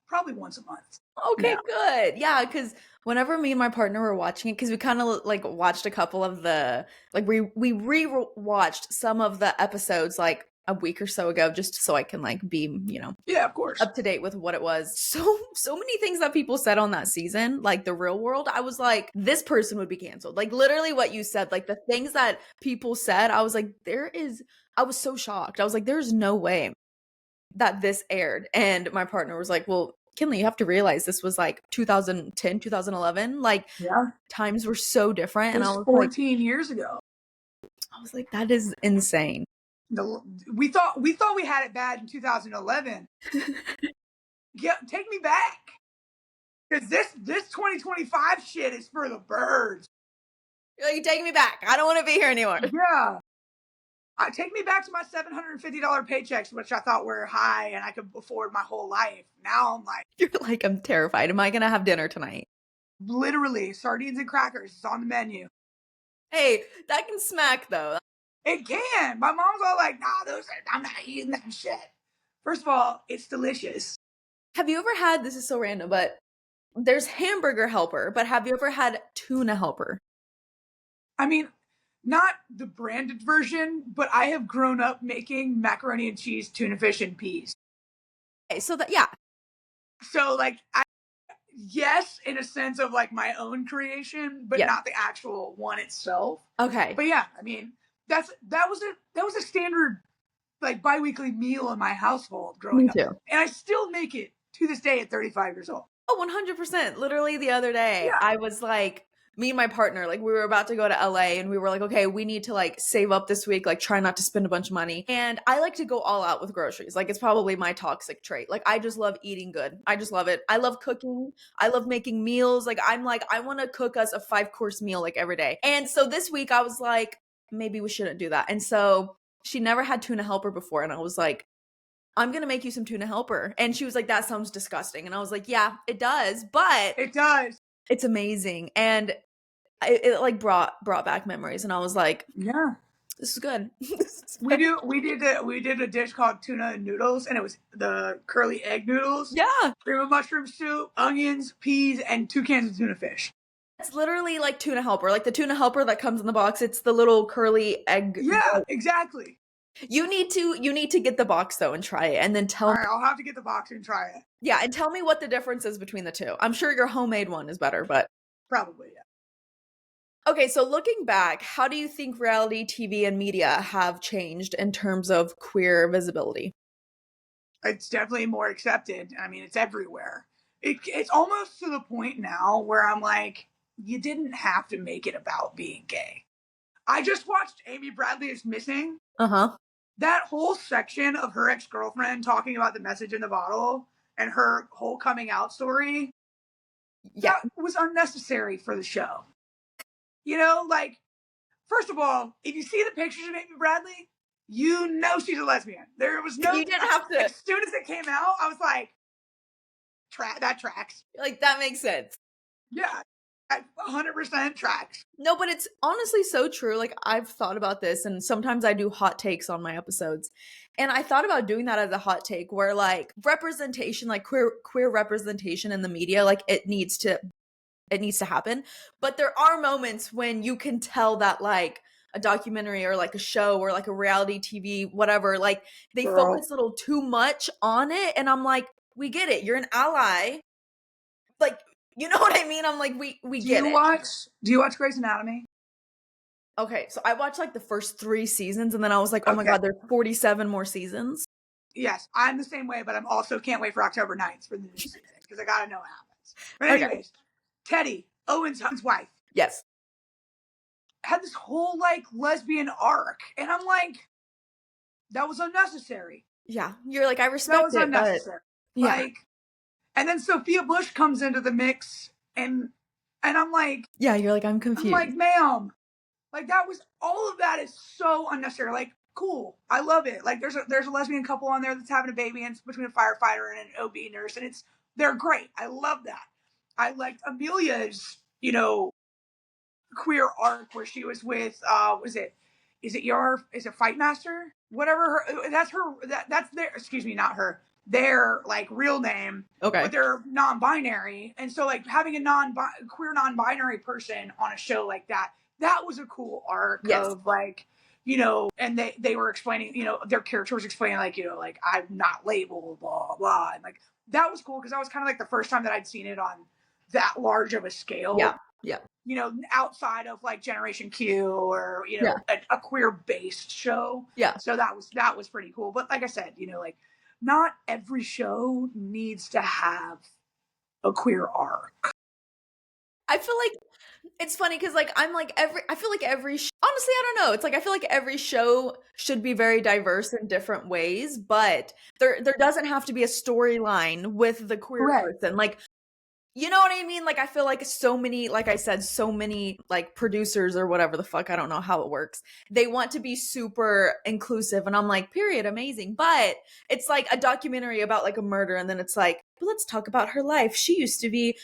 S2: probably once a month
S1: Okay,
S2: now.
S1: good. Yeah, because whenever me and my partner were watching it, because we kind of like watched a couple of the like we re-watched some of the episodes like a week or so ago, just so I can like be
S2: Yeah, of course.
S1: up to date with what it was. So many things that people said on that season, like The Real World, I was like, this person would be canceled. Like literally what you said, like the things that people said, I was like, I was so shocked. I was like, there's no way that this aired. And my partner was like, well, Kinley, you have to realize this was like 2010, 2011. Like
S2: Yeah,
S1: times were so different.
S2: it
S1: And
S2: was 14 years ago.
S1: I was like, that is insane.
S2: We thought we had it bad in 2011. Take me back, because this 2025 shit is for the birds.
S1: You're like, take me back. I don't want to be here anymore.
S2: Yeah. Take me back to my $750 paychecks, which I thought were high and I could afford my whole life. Now I'm like,
S1: You're like, I'm terrified. Am I going to have dinner tonight?
S2: literally, sardines and crackers is on the menu.
S1: Hey, that can smack though.
S2: It can. My mom's all like, nah, I'm not eating that shit. First of all, it's delicious.
S1: Have you ever had, this is so random, but there's hamburger helper, but have you ever had tuna helper?
S2: I mean, not the branded version, but I have grown up making macaroni and cheese, tuna fish, and peas.
S1: Okay, so that, yeah.
S2: So, like, yes, in a sense of like my own creation, but
S1: Yeah.
S2: not the actual one itself.
S1: Okay.
S2: But yeah, I mean, that was a standard like biweekly meal in my household growing
S1: Me
S2: up,
S1: too.
S2: and I still make it to this day at 35 years old.
S1: Oh, 100%. Literally the other day,
S2: Yeah,
S1: I was like, me and my partner, like we were about to go to LA and we were like, okay, we need to like save up this week, like try not to spend a bunch of money. And I like to go all out with groceries. Like it's probably my toxic trait. Like I just love eating good. I just love it. I love cooking. I love making meals. Like I'm like, I want to cook us a 5-course meal like every day. And so this week I was like, maybe we shouldn't do that. And so she never had tuna helper before. And I was like, I'm going to make you some tuna helper. And she was like, that sounds disgusting. And I was like, yeah, it does, but
S2: it does.
S1: it's amazing. And it like brought back memories. And I was like,
S2: Yeah,
S1: This is good.
S2: We did a dish called tuna and noodles, and it was the curly egg noodles,
S1: Yeah.
S2: cream of mushroom soup, onions, peas, and 2 cans of tuna fish.
S1: It's literally like tuna helper, like the tuna helper that comes in the box. It's the little curly egg.
S2: Yeah, exactly.
S1: You need to get the box though and try it and then
S2: All
S1: tell me.
S2: right, I'll have to get the box and try it.
S1: Yeah, and tell me what the difference is between the two. I'm sure your homemade one is better, but
S2: Probably, yeah.
S1: okay, so looking back, how do you think reality TV and media have changed in terms of queer visibility?
S2: It's definitely more accepted. I mean, it's everywhere. It's almost to the point now where I'm like, you didn't have to make it about being gay. I just watched Amy Bradley is Missing.
S1: Uh-huh.
S2: That whole section of her ex-girlfriend talking about the message in the bottle and her whole coming out story,
S1: Yeah.
S2: that was unnecessary for the show. You know, like, first of all, if you see the pictures of Amy Bradley, you know she's a lesbian. There was no,
S1: You didn't have to
S2: as soon as it came out, I was like, that tracks.
S1: like that makes sense.
S2: Yeah, 100% tracks.
S1: No, but it's honestly so true. Like I've thought about this and sometimes I do hot takes on my episodes. And I thought about doing that as a hot take where like representation, like queer representation in the media, like it needs to happen. But there are moments when you can tell that like a documentary or like a show or like a reality TV, whatever, like they
S2: Girl,
S1: focus a little too much on it. And I'm like, we get it. You're an ally. Like, you know what I mean? I'm like, we
S2: do
S1: get
S2: you
S1: it.
S2: watch? Do you watch Grey's Anatomy?
S1: Okay, so I watched like the first 3 seasons and then I was like, oh my
S2: Okay.
S1: God, there's 47 more seasons.
S2: Yes, I'm the same way, but I'm also can't wait for October 9th for the new season because I gotta know what happens. But
S1: Okay.
S2: anyways, Teddy, Owen's wife,
S1: Yes.
S2: had this whole like lesbian arc, and I'm like, that was unnecessary.
S1: Yeah. You're like, I
S2: That
S1: respect
S2: was
S1: it, but
S2: unnecessary.
S1: yeah.
S2: Like, and then Sophia Bush comes into the mix, and I'm like,
S1: Yeah, you're like, I'm confused.
S2: ma'am, like that was all of that is so unnecessary. Like, cool, I love it. Like, there's a lesbian couple on there that's having a baby, and it's between a firefighter and an OB nurse, and they're great. I love that. I liked Amelia's, queer arc where she was with is it Fight Master? Whatever her that's her that's their excuse me, not her. Their like real name,
S1: Okay.
S2: but they're non-binary. And so like having a queer non-binary person on a show like that was a cool arc
S1: Yes.
S2: of like, and they were explaining, their character was explaining like, like I'm not labeled, blah blah. And like that was cool because that was kind of like the first time that I'd seen it on that large of a scale.
S1: Yeah. Yeah.
S2: Outside of like Generation Q or
S1: Yeah.
S2: a queer based show.
S1: Yeah.
S2: So that was pretty cool. But like I said, like not every show needs to have a queer arc.
S1: I feel like it's funny because like I feel like honestly I don't know, it's like I feel like every show should be very diverse in different ways, but there doesn't have to be a storyline with the queer
S2: Correct.
S1: person, like, you know what I mean? Like I feel like so many, like I said, so many like producers or whatever the fuck, I don't know how it works, they want to be super inclusive and I'm like, period, amazing, but it's like a documentary about like a murder and then it's like, well, let's talk about her life, she used to be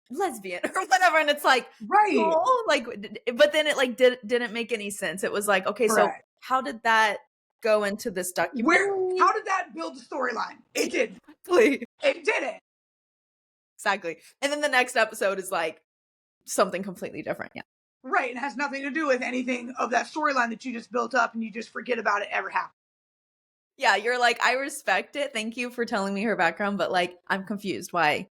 S1: lesbian or whatever, and it's like,
S2: Right.
S1: oh, like, but then it like didn't make any sense. It was like, okay, so how did that go into this documentary?
S2: How did that build the storyline? It didn't.
S1: Exactly.
S2: It didn't.
S1: Exactly. And then the next episode is like something completely different. Yeah.
S2: Right. It has nothing to do with anything of that storyline that you just built up and you just forget about it ever happened.
S1: Yeah, you're like, I respect it. Thank you for telling me her background, but like, I'm confused. Why?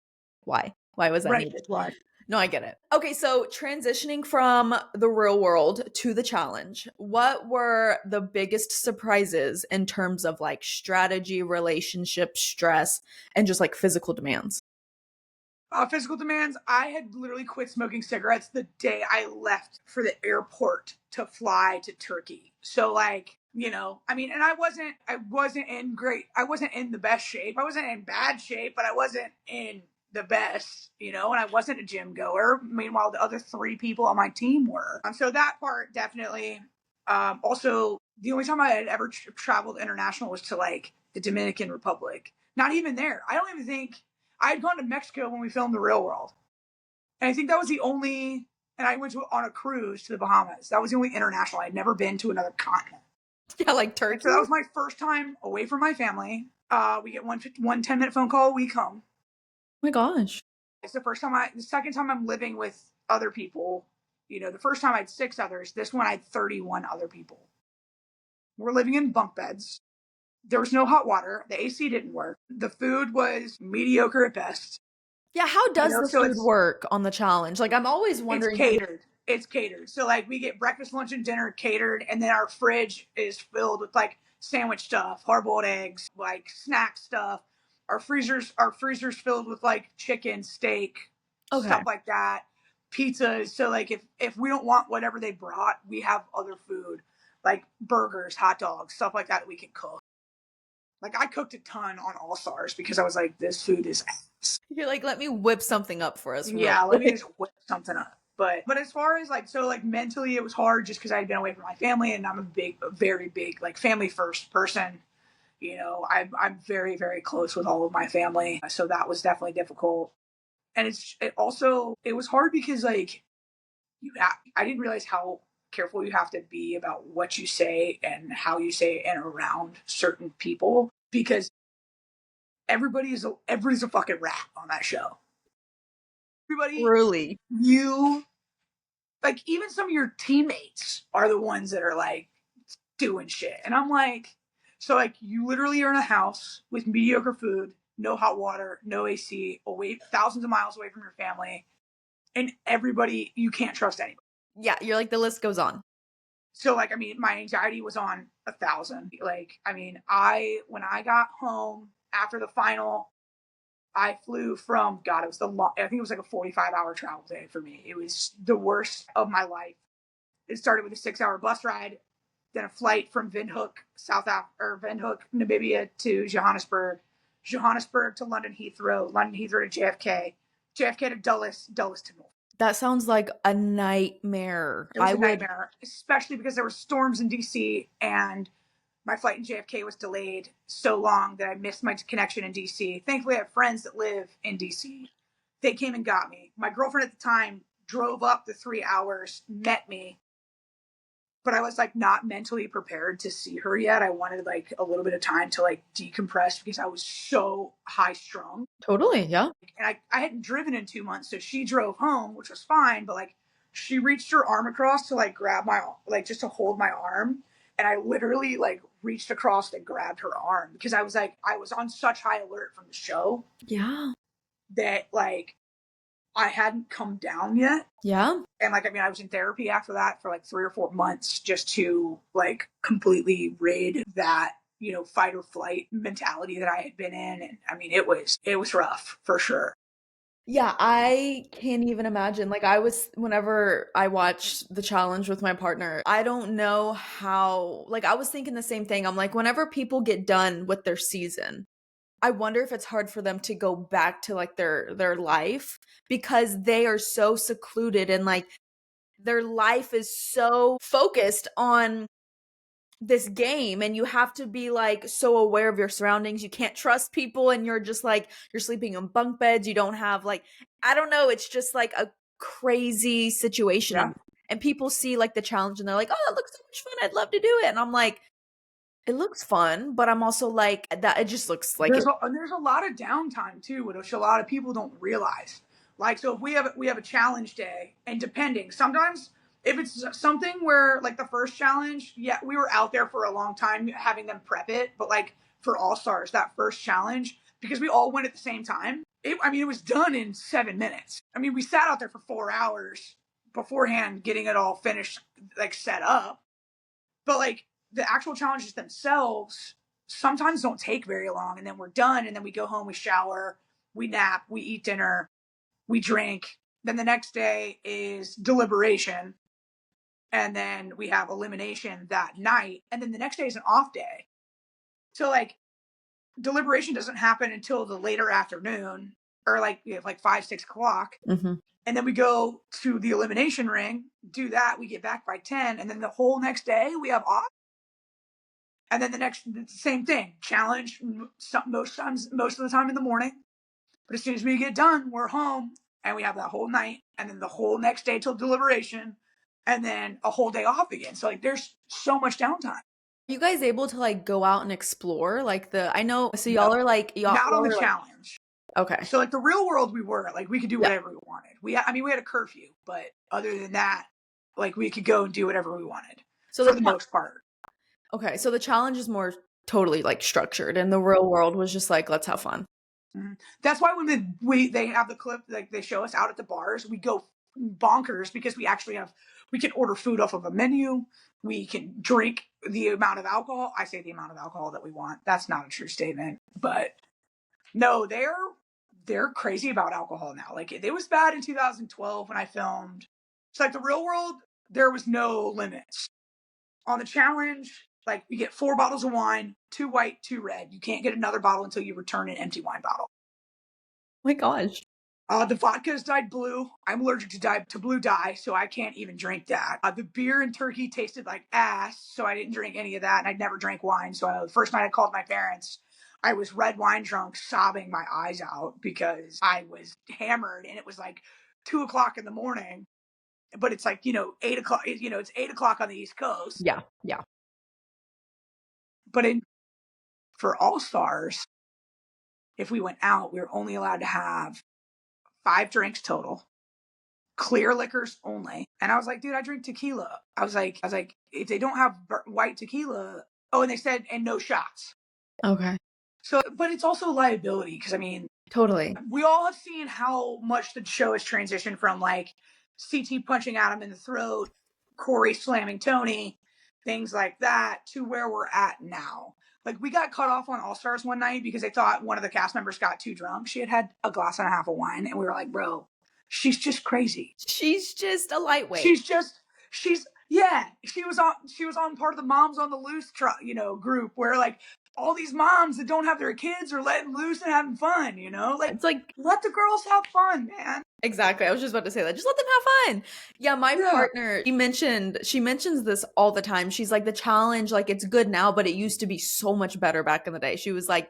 S1: Why was that needed?
S2: Why?
S1: No, I get it. Okay, so transitioning from the real world to the challenge, what were the biggest surprises in terms of like strategy, relationship, stress, and just like physical demands?
S2: Physical demands. I had literally quit smoking cigarettes the day I left for the airport to fly to Turkey. So like, I mean, and I wasn't I wasn't in the best shape. I wasn't in bad shape, but I wasn't in the best, and I wasn't a gym goer. Meanwhile, the other 3 people on my team were. So that part definitely. Also, the only time I had ever traveled international was to like the Dominican Republic. Not even there. I don't even think I had gone to Mexico when we filmed The Real World. And I think that was the only, and I went on a cruise to the Bahamas. That was the only international. I'd never been to another continent.
S1: Yeah, like
S2: And
S1: Turkey.
S2: so that
S1: Oh
S2: was my first time away from my family. We get one 10-minute phone call a week home.
S1: my gosh.
S2: It's the second time I'm living with other people. The first time I had 6 others. This one I had 31 other people. We're living in bunk beds. There was no hot water. The AC didn't work. The food was mediocre at best.
S1: Yeah, how does the
S2: So
S1: food work on the challenge? Like, I'm always
S2: it's
S1: wondering.
S2: catered. It's catered. So like we get breakfast, lunch, and dinner catered, and then our fridge is filled with like sandwich stuff, hard-boiled eggs, like snack stuff. Our freezers filled with like chicken, steak,
S1: Okay.
S2: stuff like that, pizzas. So like if we don't want whatever they brought, we have other food like burgers, hot dogs, stuff like that we can cook. Like I cooked a ton on All Stars because I was like, this food is ass.
S1: You're like, let me whip something up for us real
S2: Yeah, let me
S1: quick.
S2: just whip something up. But as far as like mentally, it was hard just because I had been away from my family, and I'm a very big like family first person. I'm very very close with all of my family, so that was definitely difficult. And it was hard because like I didn't realize how careful you have to be about what you say and how you say it and around certain people because everybody's a fucking rat on that show. Everybody,
S1: Truly.
S2: you like even some of your teammates are the ones that are like doing shit. And I'm like, so like you literally are in a house with mediocre food, no hot water, no AC, away thousands of miles away from your family, and everybody you can't trust anybody.
S1: Yeah, you're like, the list goes on.
S2: So like I mean, my anxiety was on 1,000. Like I mean, I when I got home after the final, I flew from God. It was I think it was like a 45-hour travel day for me. It was the worst of my life. It started with a 6-hour bus ride, then a flight from Windhoek, Namibia to Johannesburg to London Heathrow, London Heathrow to JFK to Dulles, Dulles to Norfolk.
S1: That sounds like a nightmare.
S2: It was
S1: I
S2: a
S1: would.
S2: nightmare, especially because there were storms in DC and my flight in JFK was delayed so long that I missed my connection in DC. Thankfully, I have friends that live in DC. They came and got me. My girlfriend at the time drove up the 3 hours, met me, but I was like not mentally prepared to see her yet. I wanted like a little bit of time to like decompress because I was so high strung.
S1: Totally, yeah.
S2: And I hadn't driven in 2 months, so she drove home, which was fine, but like she reached her arm across to like grab my like just to hold my arm. And I literally like reached across and grabbed her arm because I was on such high alert from the show
S1: Yeah.
S2: that like I hadn't come down yet.
S1: Yeah.
S2: And like I mean I was in therapy after that for like 3 or 4 months just to like completely rid that fight or flight mentality that I had been in. And I mean it was rough for sure.
S1: Yeah, I can't even imagine. Like, whenever I watched the challenge with my partner, I don't know how, like, I was thinking the same thing. I'm like, whenever people get done with their season, I wonder if it's hard for them to go back to like their life because they are so secluded and like their life is so focused on this game, and you have to be like so aware of your surroundings. You can't trust people, and you're just like you're sleeping in bunk beds. You don't have like, I don't know, it's just like a crazy situation.
S2: Yeah.
S1: And people see like the challenge and they're like, oh, that looks so much fun, I'd love to do it. And I'm like, it looks fun, but I'm also like, that it just looks like it.
S2: There's a lot of downtime too, which a lot of people don't realize. Like, so if we have a challenge day, and depending, sometimes if it's something where like the first challenge, yeah, we were out there for a long time having them prep it, but like for All Stars, that first challenge, because we all went at the same time, it was done in 7 minutes. I mean, we sat out there for 4 hours beforehand, getting it all finished, like set up, but like the actual challenges themselves sometimes don't take very long, and then we're done, and then we go home, we shower, we nap, we eat dinner, we drink. Then the next day is deliberation, and then we have elimination that night, and then the next day is an off day. So like deliberation doesn't happen until the later afternoon, or like we have like 5-6 o'clock.
S1: Mm-hmm.
S2: And then we go to the elimination ring, do that, we get back by 10, and then the whole next day we have off. And then the same thing, challenge most of the time in the morning. But as soon as we get done, we're home. and we have that whole night, and then the whole next day till deliberation, and then a whole day off again. So like there's so much downtime.
S1: You guys able to like go out and explore like I know so
S2: No,
S1: y'all are like
S2: not on
S1: y'all
S2: the
S1: are like
S2: challenge.
S1: okay.
S2: So like the real world, we were like we could do
S1: Yeah.
S2: whatever we wanted. I mean, we had a curfew, but other than that, like we could go and do whatever we wanted
S1: So
S2: for the most part.
S1: okay, so the challenge is more totally like structured and the real world was just like let's have fun.
S2: Mhm. That's why when they have the clip, like they show us out at the bars, we go bonkers because we can order food off of a menu. We can drink the amount of alcohol. I say the amount of alcohol that we want. That's not a true statement, but no, they're crazy about alcohol now. Like it was bad in 2012 when I filmed. It's like the real world, there was no limits. On the challenge, like you get 4 bottles of wine, 2 white, 2 red. You can't get another bottle until you return an empty wine bottle.
S1: Oh my gosh.
S2: The vodka is dyed blue. I'm allergic to blue dye, so I can't even drink that. The beer and turkey tasted like ass, so I didn't drink any of that, and I'd never drank wine. So the first night I called my parents, I was red wine drunk, sobbing my eyes out because I was hammered, and it was like 2 o'clock in the morning. But it's like 8 o'clock. It's 8 o'clock on the East Coast.
S1: Yeah. Yeah.
S2: But for All Stars, if we went out, we were only allowed to have 5 drinks total, clear liquors only. And I was like, dude, I drink tequila. I was like, if they don't have white tequila, oh, and they said, and no shots.
S1: Okay.
S2: So, but it's also liability because I mean,
S1: Totally.
S2: we all have seen how much the show has transitioned from like CT punching Adam in the throat, Corey slamming Tony, things like that, to where we're at now. Like we got cut off on All Stars one night because they thought one of the cast members got too drunk. She had a glass and a half of wine, and we were like, bro, she's just crazy.
S1: She's just a lightweight.
S2: She was on part of the Moms on the Loose group where like all these moms that don't have their kids are letting loose and having fun, like
S1: It's like
S2: let the girls have fun, man.
S1: exactly. I was just about to say that. Just let them have fun. Yeah, my partner, she mentions this all the time. She's like the challenge, like it's good now, but it used to be so much better back in the day. She was like,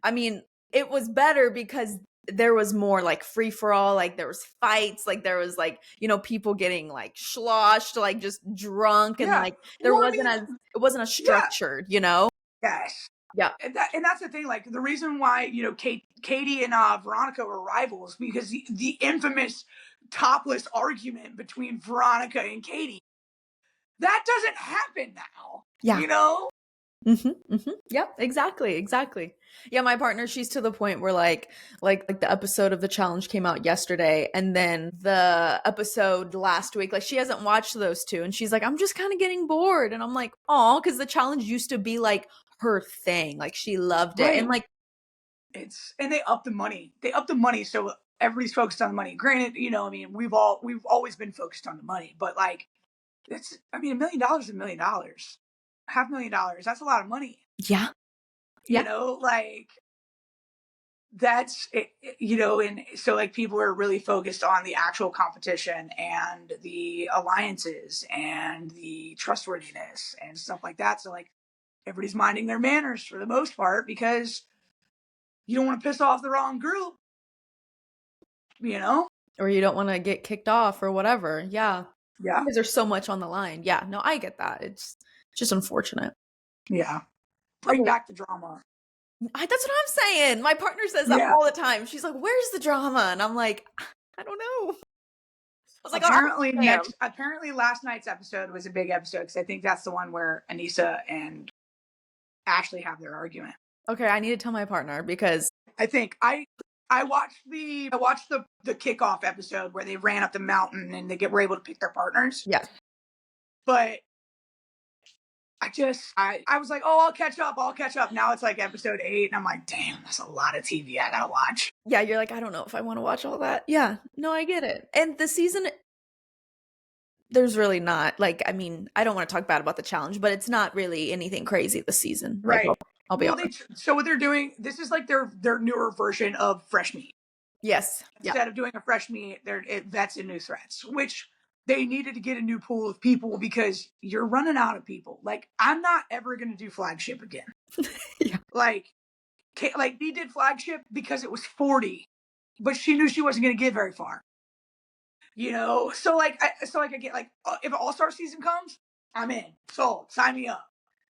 S1: I mean, it was better because there was more like free for all, like there was fights, like there was like, people getting like sloshed, like just drunk and like there wasn't it wasn't as structured,
S2: Yes.
S1: Yeah.
S2: And that's the thing, like the reason why, Katie and Veronica were rivals because the infamous topless argument between Veronica and Katie, that doesn't happen now.
S1: Yeah.
S2: Mm-hmm.
S1: Mm-hmm. Yep, exactly. Yeah, my partner, she's to the point where like the episode of the challenge came out yesterday and then the episode last week, like she hasn't watched those two and she's like, I'm just kind of getting bored. And I'm like, oh, because the challenge used to be like her thing. Like she loved it. And like
S2: and they upped the money. So everybody's focused on the money. Granted, I mean, we've always been focused on the money, but like $1 million is $1 million. $500,000, that's a lot of money.
S1: Yeah.
S2: Like that's it, and so like people are really focused on the actual competition and the alliances and the trustworthiness and stuff like that. So like everybody's minding their manners for the most part because you don't want to piss off the wrong group,
S1: or you don't want to get kicked off or whatever. Yeah
S2: because
S1: there's so much on the line. Yeah, no, I get that. It's just unfortunate.
S2: Bring back the drama.
S1: That's what I'm saying. My partner says that all the time. She's like, where's the drama? And I'm like, I don't know. I was like,
S2: apparently last night's episode was a big episode because I think that's the one where Anissa and Ashley have their argument.
S1: Okay, I need to tell my partner because
S2: I think I watched the kickoff episode where they ran up the mountain and were able to pick their partners.
S1: Yeah.
S2: But I was like, oh, I'll catch up. Now it's like episode 8 and I'm like, damn, that's a lot of TV I gotta watch.
S1: Yeah, you're like, I don't know if I want to watch all that. Yeah, no, I get it. And the season, there's really not, like, I mean, I don't want to talk bad about the challenge, but it's not really anything crazy this season.
S2: Right.
S1: Like, I'll be honest.
S2: So what they're doing, this is like their newer version of Fresh Meat.
S1: Yes.
S2: Instead of doing a Fresh Meat, that's in New Threats, which they needed to get a new pool of people because you're running out of people. Like, I'm not ever going to do Flagship again.
S1: Yeah.
S2: Like we did Flagship because it was 40, but she knew she wasn't going to get very far. So like, I get like, if an All-Star season comes, I'm in. Sold. Sign me up.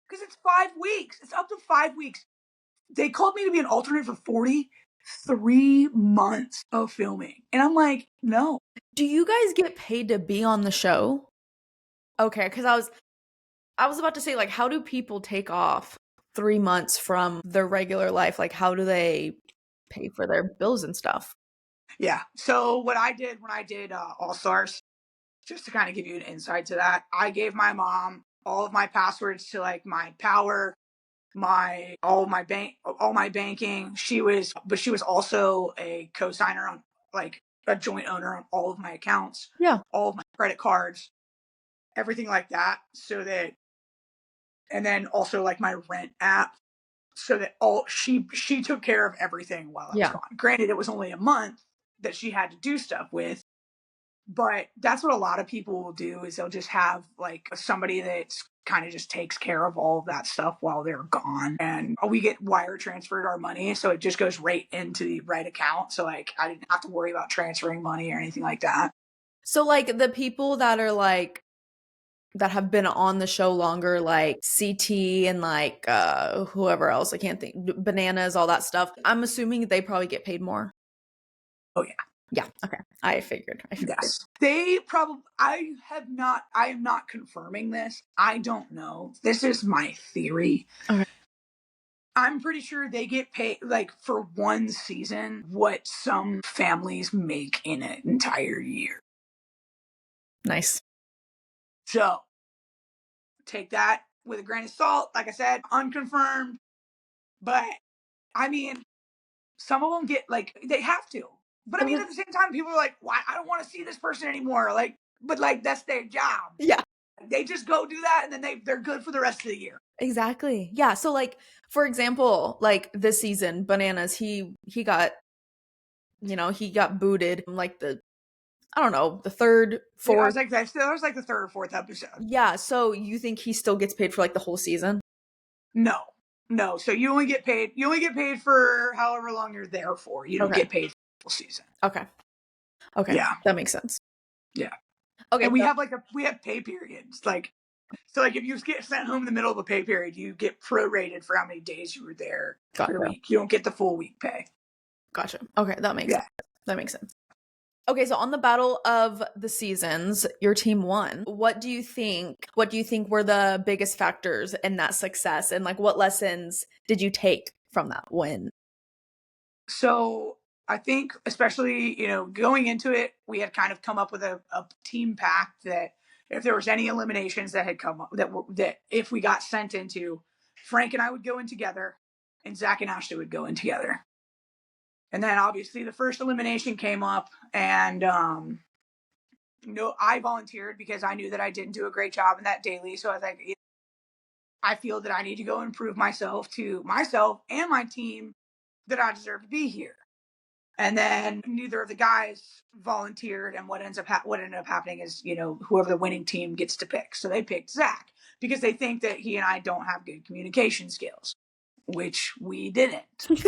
S2: Because it's 5 weeks. It's up to 5 weeks. They called me to be an alternate for 43 months of filming. And I'm like, no.
S1: Do you guys get paid to be on the show? Okay, because I was about to say, like, how do people take off 3 months from their regular life? Like, how do they pay for their bills and stuff?
S2: Yeah. So what I did when I did All Stars, just to kind of give you an insight to that, I gave my mom all of my passwords to like my power, my all my banking. But she was also a co-signer on, like, a joint owner on all of my accounts,
S1: Yeah.
S2: all of my credit cards, everything like that. And then also like my rent app, so that all she took care of everything while I was
S1: Yeah.
S2: gone. Granted, it was only a month that she had to do stuff with, but that's what a lot of people will do, is they'll just have like somebody that's kind of just takes care of all of that stuff while they're gone, and we get wire transferred our money, so it just goes right into the right account, so like I didn't have to worry about transferring money or anything like that.
S1: So, like, the people that are like, that have been on the show longer, like CT and like whoever else, I can't think, Bananas, all that stuff. I'm assuming they probably get paid more.
S2: Oh yeah.
S1: Yeah. Okay. I figured.
S2: Yes. They probably, I am not confirming this. I don't know. This is my theory.
S1: Okay.
S2: I'm pretty sure they get paid like for one season what some families make in an entire year.
S1: Nice.
S2: So take that with a grain of salt. Like I said, unconfirmed. But I mean, some of them get like, they have to. But I mean, at the same time, people are like, why? I don't want to see this person anymore. Like, but like, that's their job.
S1: Yeah.
S2: They just go do that, and then they're good for the rest of the year.
S1: Exactly. Yeah. So, like, for example, like this season, Bananas, he got, he got booted in, like, the, I don't know, the third,
S2: Yeah, I
S1: fourth.
S2: was like, that was like the third or fourth episode.
S1: Yeah. So you think he still gets paid for like the whole season?
S2: No, no. So you only get paid. You only get paid for however long you're there for. You don't
S1: Okay.
S2: get paid for the whole season.
S1: Okay. Okay.
S2: Yeah.
S1: That makes sense.
S2: Yeah.
S1: Okay.
S2: And we have pay periods. Like, so like if you get sent home in the middle of a pay period, you get prorated for how many days you were there per
S1: Gotcha.
S2: week. You don't get the full week pay.
S1: Gotcha. Okay. That makes
S2: Yeah.
S1: sense. That makes sense. Okay, so on the Battle of the Seasons, your team won. What do you think were the biggest factors in that success, and like what lessons did you take from that win?
S2: So I think, especially, going into it, we had kind of come up with a team pact that if there was any eliminations that had come up, that if we got sent into, Frank and I would go in together, and Zach and Ashley would go in together. And then obviously the first elimination came up, and I volunteered because I knew that I didn't do a great job in that daily. So I was like, I feel that I need to go and prove myself to myself and my team that I deserve to be here. And then neither of the guys volunteered, and what ended up happening is, whoever the winning team gets to pick. So they picked Zach because they think that he and I don't have good communication skills, which we didn't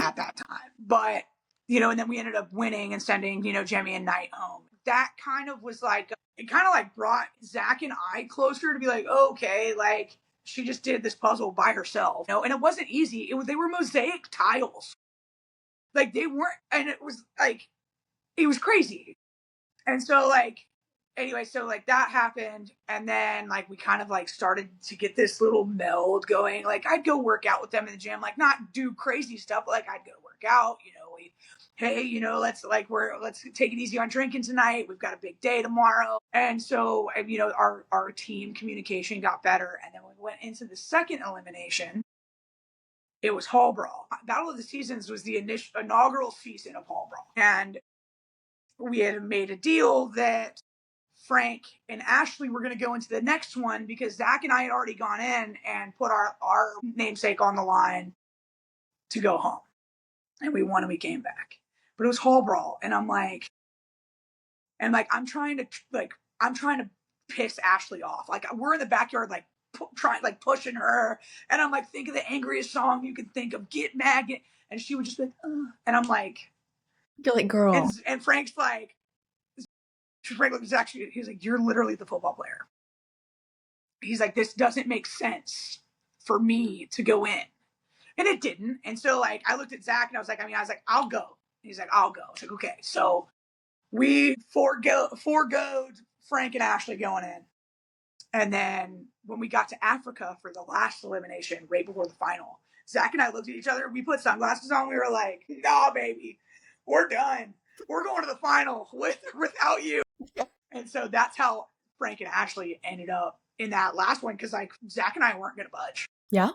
S2: at that time. But and then we ended up winning and sending Jemmy and Knight home. That kind of was like, it kind of like brought Zach and I closer to be like, okay, like she just did this puzzle by herself, and it wasn't easy. They were mosaic tiles. Like they weren't, and it was like, it was crazy. And so like, anyway, so like that happened. And then like, we kind of like started to get this little meld going. Like I'd go work out with them in the gym, like not do crazy stuff, but like I'd go work out, hey, let's take it easy on drinking tonight. We've got a big day tomorrow. And so, our team communication got better. And then we went into the second elimination. It was Hall Brawl. Battle of the Seasons was the inaugural season of Hall Brawl. And we had made a deal that Frank and Ashley were going to go into the next one because Zach and I had already gone in and put our namesake on the line to go home. And we won and we came back. But it was Hall Brawl. And I'm like, I'm trying to piss Ashley off. Like we're in the backyard, like pushing her, and I'm like, think of the angriest song you can think of, get mad, and she would just be like, ugh. And I'm like,
S1: You're like, girl.
S2: and Frank's like, Frank was actually, he's like, you're literally the football player. He's like, this doesn't make sense for me to go in. And it didn't. And so like, I looked at Zach and I was like, I'll go. And he's like, I'll go. I was like, okay. So we foregoed Frank and Ashley going in. And then when we got to Africa for the last elimination, right before the final, Zach and I looked at each other. We put sunglasses on. We were like, nah, baby, we're done. We're going to the final without you. And so that's how Frank and Ashley ended up in that last one. Cause like Zach and I weren't going to budge.
S1: Yeah.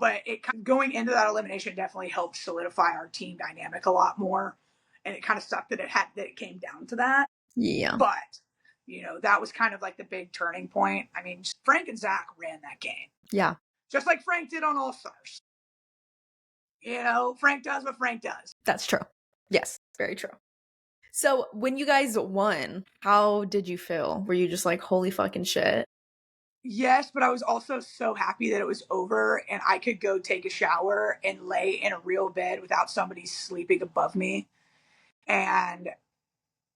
S2: But going into that elimination definitely helped solidify our team dynamic a lot more. And it kind of sucked that it came down to that.
S1: Yeah.
S2: But, that was kind of like the big turning point. I mean, Frank and Zach ran that game.
S1: Yeah.
S2: Just like Frank did on All Stars. Frank does what Frank does.
S1: That's true. Yes, very true. So when you guys won, how did you feel? Were you just like, holy fucking shit?
S2: Yes, but I was also so happy that it was over and I could go take a shower and lay in a real bed without somebody sleeping above me. And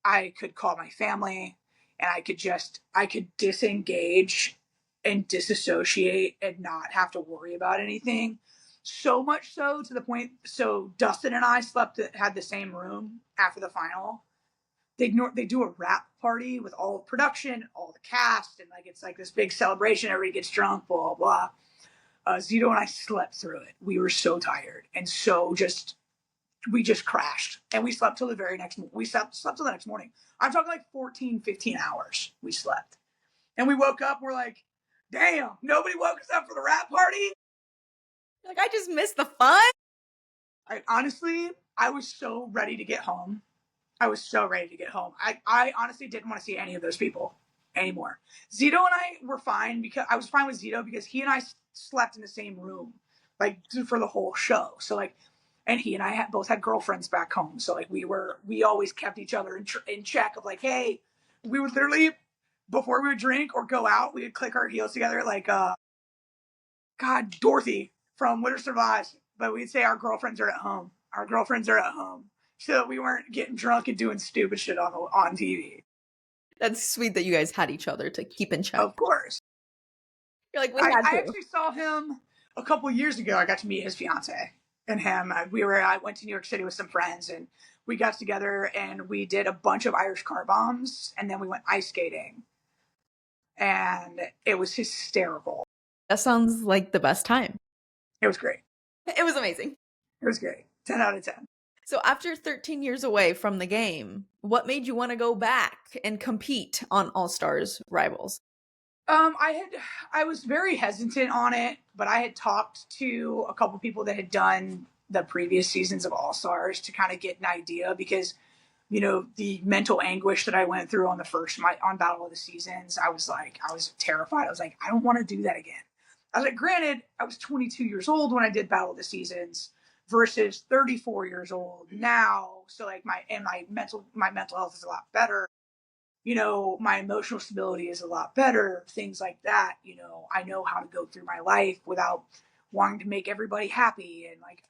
S2: I could call my family and I could disengage and disassociate and not have to worry about anything. So much so to the point, so Dustin and I had the same room after the final. They do a wrap party with all the production, all the cast, and like it's like this big celebration. Everybody gets drunk, blah, blah, blah. Zito and I slept through it. We were so tired and we just crashed and we slept till the very next we slept till the next morning. I'm talking like 14 15 hours we slept, and we woke up, we're like, damn, nobody woke us up for the wrap party.
S1: Like, I just missed the fun.
S2: I was so ready to get home. I honestly didn't want to see any of those people anymore. Zito and I were fine because I was fine with Zito because he and I slept in the same room like for the whole show. So like, and he and I both had girlfriends back home. So like we always kept each other in check of like, hey, we would literally, before we would drink or go out, we would click our heels together like, Dorothy from Winter Survives. But we'd say our girlfriends are at home. So that we weren't getting drunk and doing stupid shit on TV.
S1: That's sweet that you guys had each other to keep in check.
S2: Of course.
S1: You're like,
S2: I actually saw him a couple years ago. I got to meet his fiance and him. I went to New York City with some friends and we got together and we did a bunch of Irish car bombs and then we went ice skating. And it was hysterical.
S1: That sounds like the best time.
S2: It was great.
S1: It was amazing.
S2: It was great. 10 out of 10.
S1: So after 13 years away from the game, what made you want to go back and compete on All Stars Rivals?
S2: I was very hesitant on it, but I had talked to a couple people that had done the previous seasons of All Stars to kind of get an idea because, the mental anguish that I went through on on Battle of the Seasons, I was terrified. I was like, I don't want to do that again. I was like, granted, I was 22 years old when I did Battle of the Seasons versus 34 years old now. So like my mental health is a lot better. My emotional stability is a lot better, things like that. I know how to go through my life without wanting to make everybody happy. And like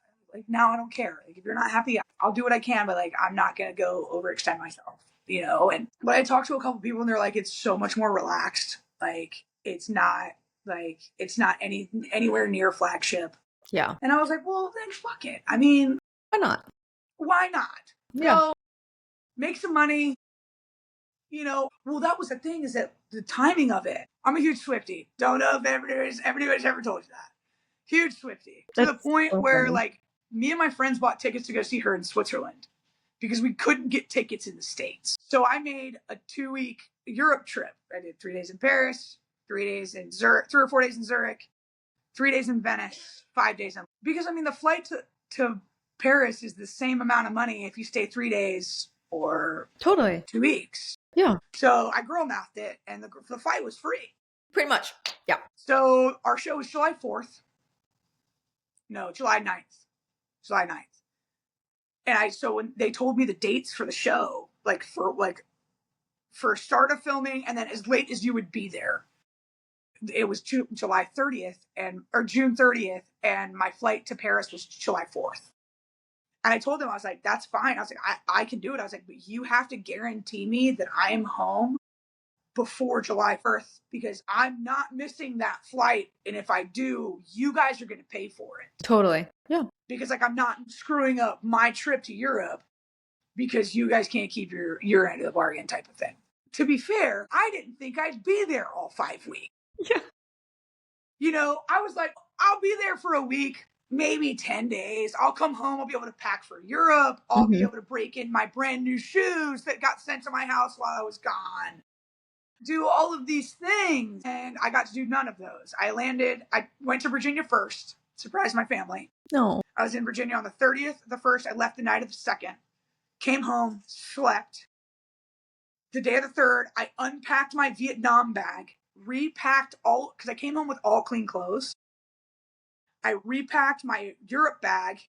S2: now I don't care. Like if you're not happy, I'll do what I can, but like, I'm not going to go overextend myself, and but I talked to a couple people and they're like, it's so much more relaxed. Like it's not anywhere near flagship.
S1: Yeah.
S2: And I was like, well then fuck it. I mean,
S1: why not?
S2: Yeah. Go make some money. Well, that was the thing is that the timing of it. I'm a huge Swiftie. Don't know if everybody's ever told you that. Huge Swiftie. To the point so where like me and my friends bought tickets to go see her in Switzerland because we couldn't get tickets in the States. So I made a 2-week Europe trip. I did 3 days in Paris, 3 days in Zurich, 3 or 4 days in Zurich, 3 days in Venice, 5 days in. Because I mean, the flight to Paris is the same amount of money if you stay 3 days or
S1: totally
S2: 2 weeks.
S1: Yeah.
S2: So I girl mathed it and the flight was free.
S1: Pretty much. Yeah.
S2: So our show was July 4th. No, July 9th. July 9th. And so when they told me the dates for the show, for start of filming and then as late as you would be there, it was July 30th or June 30th, and my flight to Paris was July 4th. And I told him, I was like, that's fine. I was like, I can do it. I was like, but you have to guarantee me that I am home before July 1st because I'm not missing that flight. And if I do, you guys are going to pay for it.
S1: Totally. Yeah.
S2: Because like I'm not screwing up my trip to Europe because you guys can't keep your end of the bargain type of thing. To be fair, I didn't think I'd be there all 5 weeks.
S1: Yeah.
S2: You know, I was like, I'll be there for a week, maybe 10 days. I'll come home. I'll be able to pack for Europe. I'll be able to break in my brand new shoes that got sent to my house while I was gone. Do all of these things. And I got to do none of those. I went to Virginia first, surprised my family.
S1: No.
S2: I was in Virginia on the 30th of the 1st. I left the night of the 2nd. Came home, slept. The day of the 3rd, I unpacked my Vietnam bag, repacked all, because I came home with all clean clothes. I repacked my Europe bag,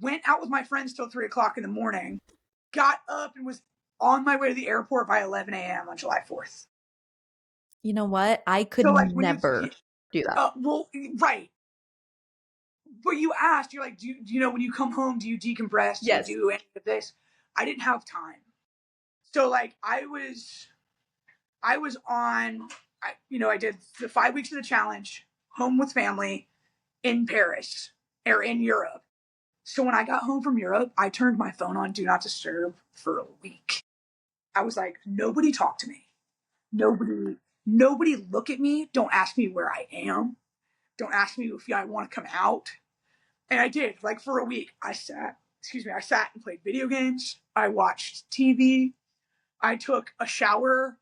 S2: went out with my friends till 3 o'clock in the morning, got up and was on my way to the airport by 11 a.m. on July 4th.
S1: You know what? I could
S2: So like
S1: never do that.
S2: Well, right. But you asked, you're like, do you know when you come home, do you decompress? Do
S1: Yes.
S2: you do any of this? I didn't have time. So like I was on, I did the 5 weeks of the challenge, home with family in Paris or in Europe. So when I got home from Europe, I turned my phone on Do Not Disturb for a week. I was like, nobody talk to me. Nobody look at me. Don't ask me where I am. Don't ask me if I want to come out. And I did, like for a week. I sat and played video games. I watched TV. I took a shower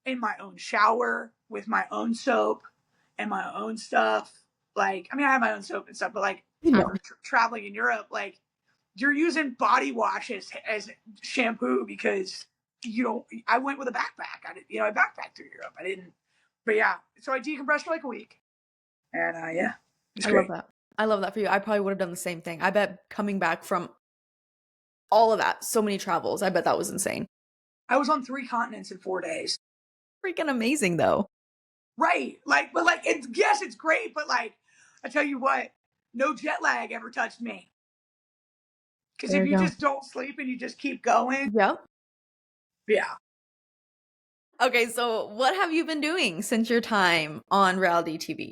S2: in my own shower with my own soap and my own stuff. Like, I mean, I have my own soap and stuff, but like, traveling in Europe, like, you're using body wash as shampoo because I went with a backpack. I backpacked through Europe. I didn't, but yeah. So I decompressed for like a week. And yeah,
S1: I love that. I love that for you. I probably would have done the same thing. I bet coming back from all of that, so many travels, I bet that was insane.
S2: I was on 3 continents in 4 days.
S1: Freaking amazing though.
S2: Right. Like, but like, it's great, but like, I tell you what, no jet lag ever touched me. Because if you just don't sleep and you just keep going.
S1: Yep.
S2: Yeah.
S1: Okay, so what have you been doing since your time on reality TV?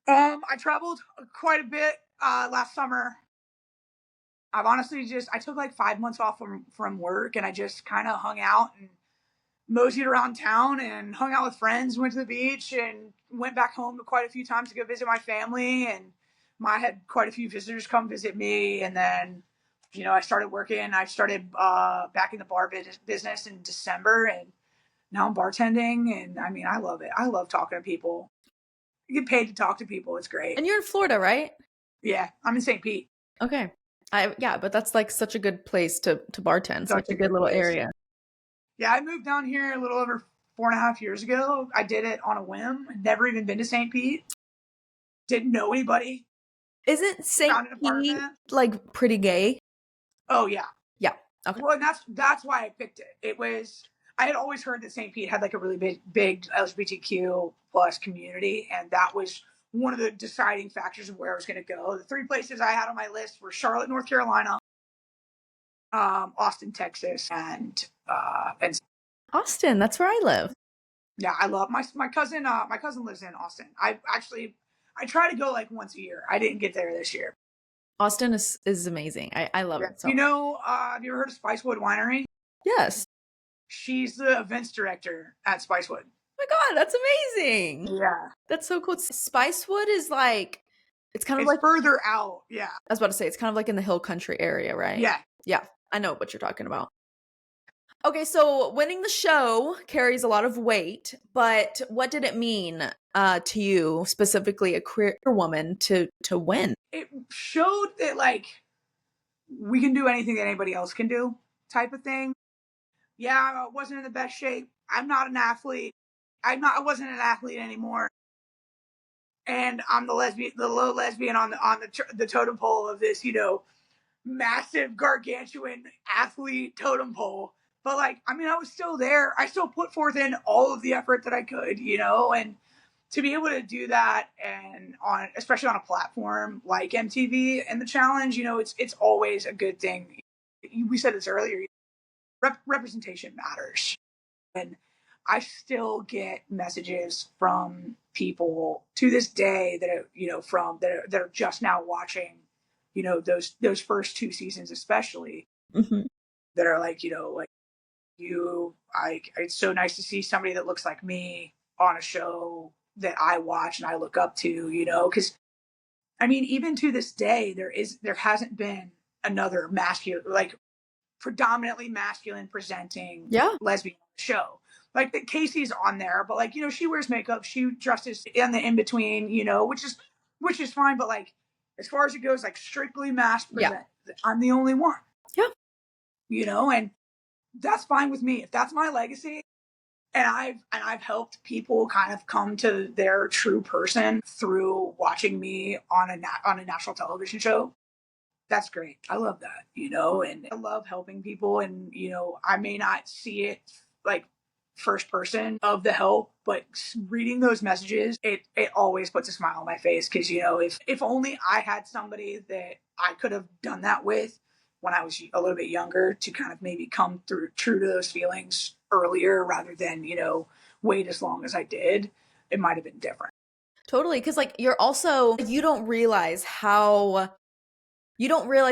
S2: I traveled quite a bit last summer. I've honestly I took like 5 months off from work and I just kind of hung out and moseyed around town and hung out with friends, went to the beach and went back home quite a few times to go visit my family. And I had quite a few visitors come visit me. And then, I started working. I started back in the bar business in December and now I'm bartending. And I mean, I love it. I love talking to people. You get paid to talk to people. It's great.
S1: And you're in Florida, right?
S2: Yeah, I'm in St. Pete.
S1: Okay. But that's like such a good place to bartend. Such a good little area.
S2: Yeah, I moved down here a little over 4.5 years ago. I did it on a whim. I'd never even been to St. Pete. Didn't know anybody.
S1: Isn't St. Pete like pretty gay?
S2: Oh yeah.
S1: Yeah. Okay.
S2: Well, and that's why I picked it. I had always heard that St. Pete had like a really big LGBTQ plus community, and that was one of the deciding factors of where I was going to go. The 3 places I had on my list were Charlotte, North Carolina, Austin, Texas, and
S1: Austin. That's where I live.
S2: Yeah, I love my cousin. My cousin lives in Austin. I try to go like once a year. I didn't get there this year.
S1: Austin is amazing. I love it. So.
S2: Have you ever heard of Spicewood Winery?
S1: Yes.
S2: She's the events director at Spicewood.
S1: Oh my God, that's amazing.
S2: Yeah.
S1: That's so cool. Spicewood is like, it's like
S2: further out. Yeah.
S1: I was about to say, it's kind of like in the hill country area, right?
S2: Yeah.
S1: Yeah. I know what you're talking about. Okay, so winning the show carries a lot of weight, but what did it mean to you, specifically a queer woman, to win?
S2: It showed that like we can do anything that anybody else can do, type of thing. Yeah, I wasn't in the best shape. I'm not an athlete. I wasn't an athlete anymore. And I'm the low lesbian on the totem pole of this, massive gargantuan athlete totem pole. But like, I mean, I was still there. I still put forth in all of the effort that I could, and to be able to do that, and on especially on a platform like MTV and the challenge, it's always a good thing. We said this earlier. Representation matters, and I still get messages from people to this day that are, that are just now watching, those first two seasons especially,
S1: Mm-hmm.
S2: that are like, like it's so nice to see somebody that looks like me on a show that I watch and I look up to, because I mean, even to this day, there hasn't been another masculine, like predominantly masculine presenting
S1: Yeah.
S2: lesbian show. Like that Casey's on there, but like, she wears makeup, she dresses in the in between, which is fine. But like, as far as it goes, like strictly mass
S1: Yeah.
S2: present, I'm the only one.
S1: Yeah.
S2: And that's fine with me if that's my legacy. And I've helped people kind of come to their true person through watching me on a national television show. That's great. I love that, and I love helping people. And, I may not see it like first person of the help, but reading those messages, it always puts a smile on my face. Cause, if only I had somebody that I could have done that with when I was a little bit younger, to kind of maybe come through true to those feelings earlier rather than, wait as long as I did, it might have been different.
S1: Totally. Cause like you don't realize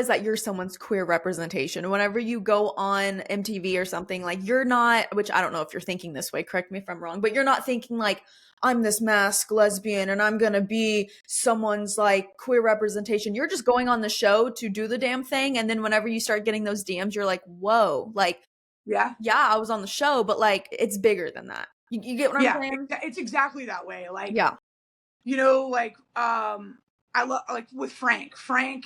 S1: that you're someone's queer representation. Whenever you go on MTV or something, like you're not, which I don't know if you're thinking this way, correct me if I'm wrong, but you're not thinking like, I'm this masked lesbian and I'm gonna be someone's like queer representation. You're just going on the show to do the damn thing. And then whenever you start getting those DMs, you're like, whoa, like,
S2: Yeah.
S1: yeah, I was on the show, but like, it's bigger than that. You get what I'm
S2: Yeah.
S1: saying?
S2: It's exactly that way. Like,
S1: Yeah.
S2: like I love, like with Frank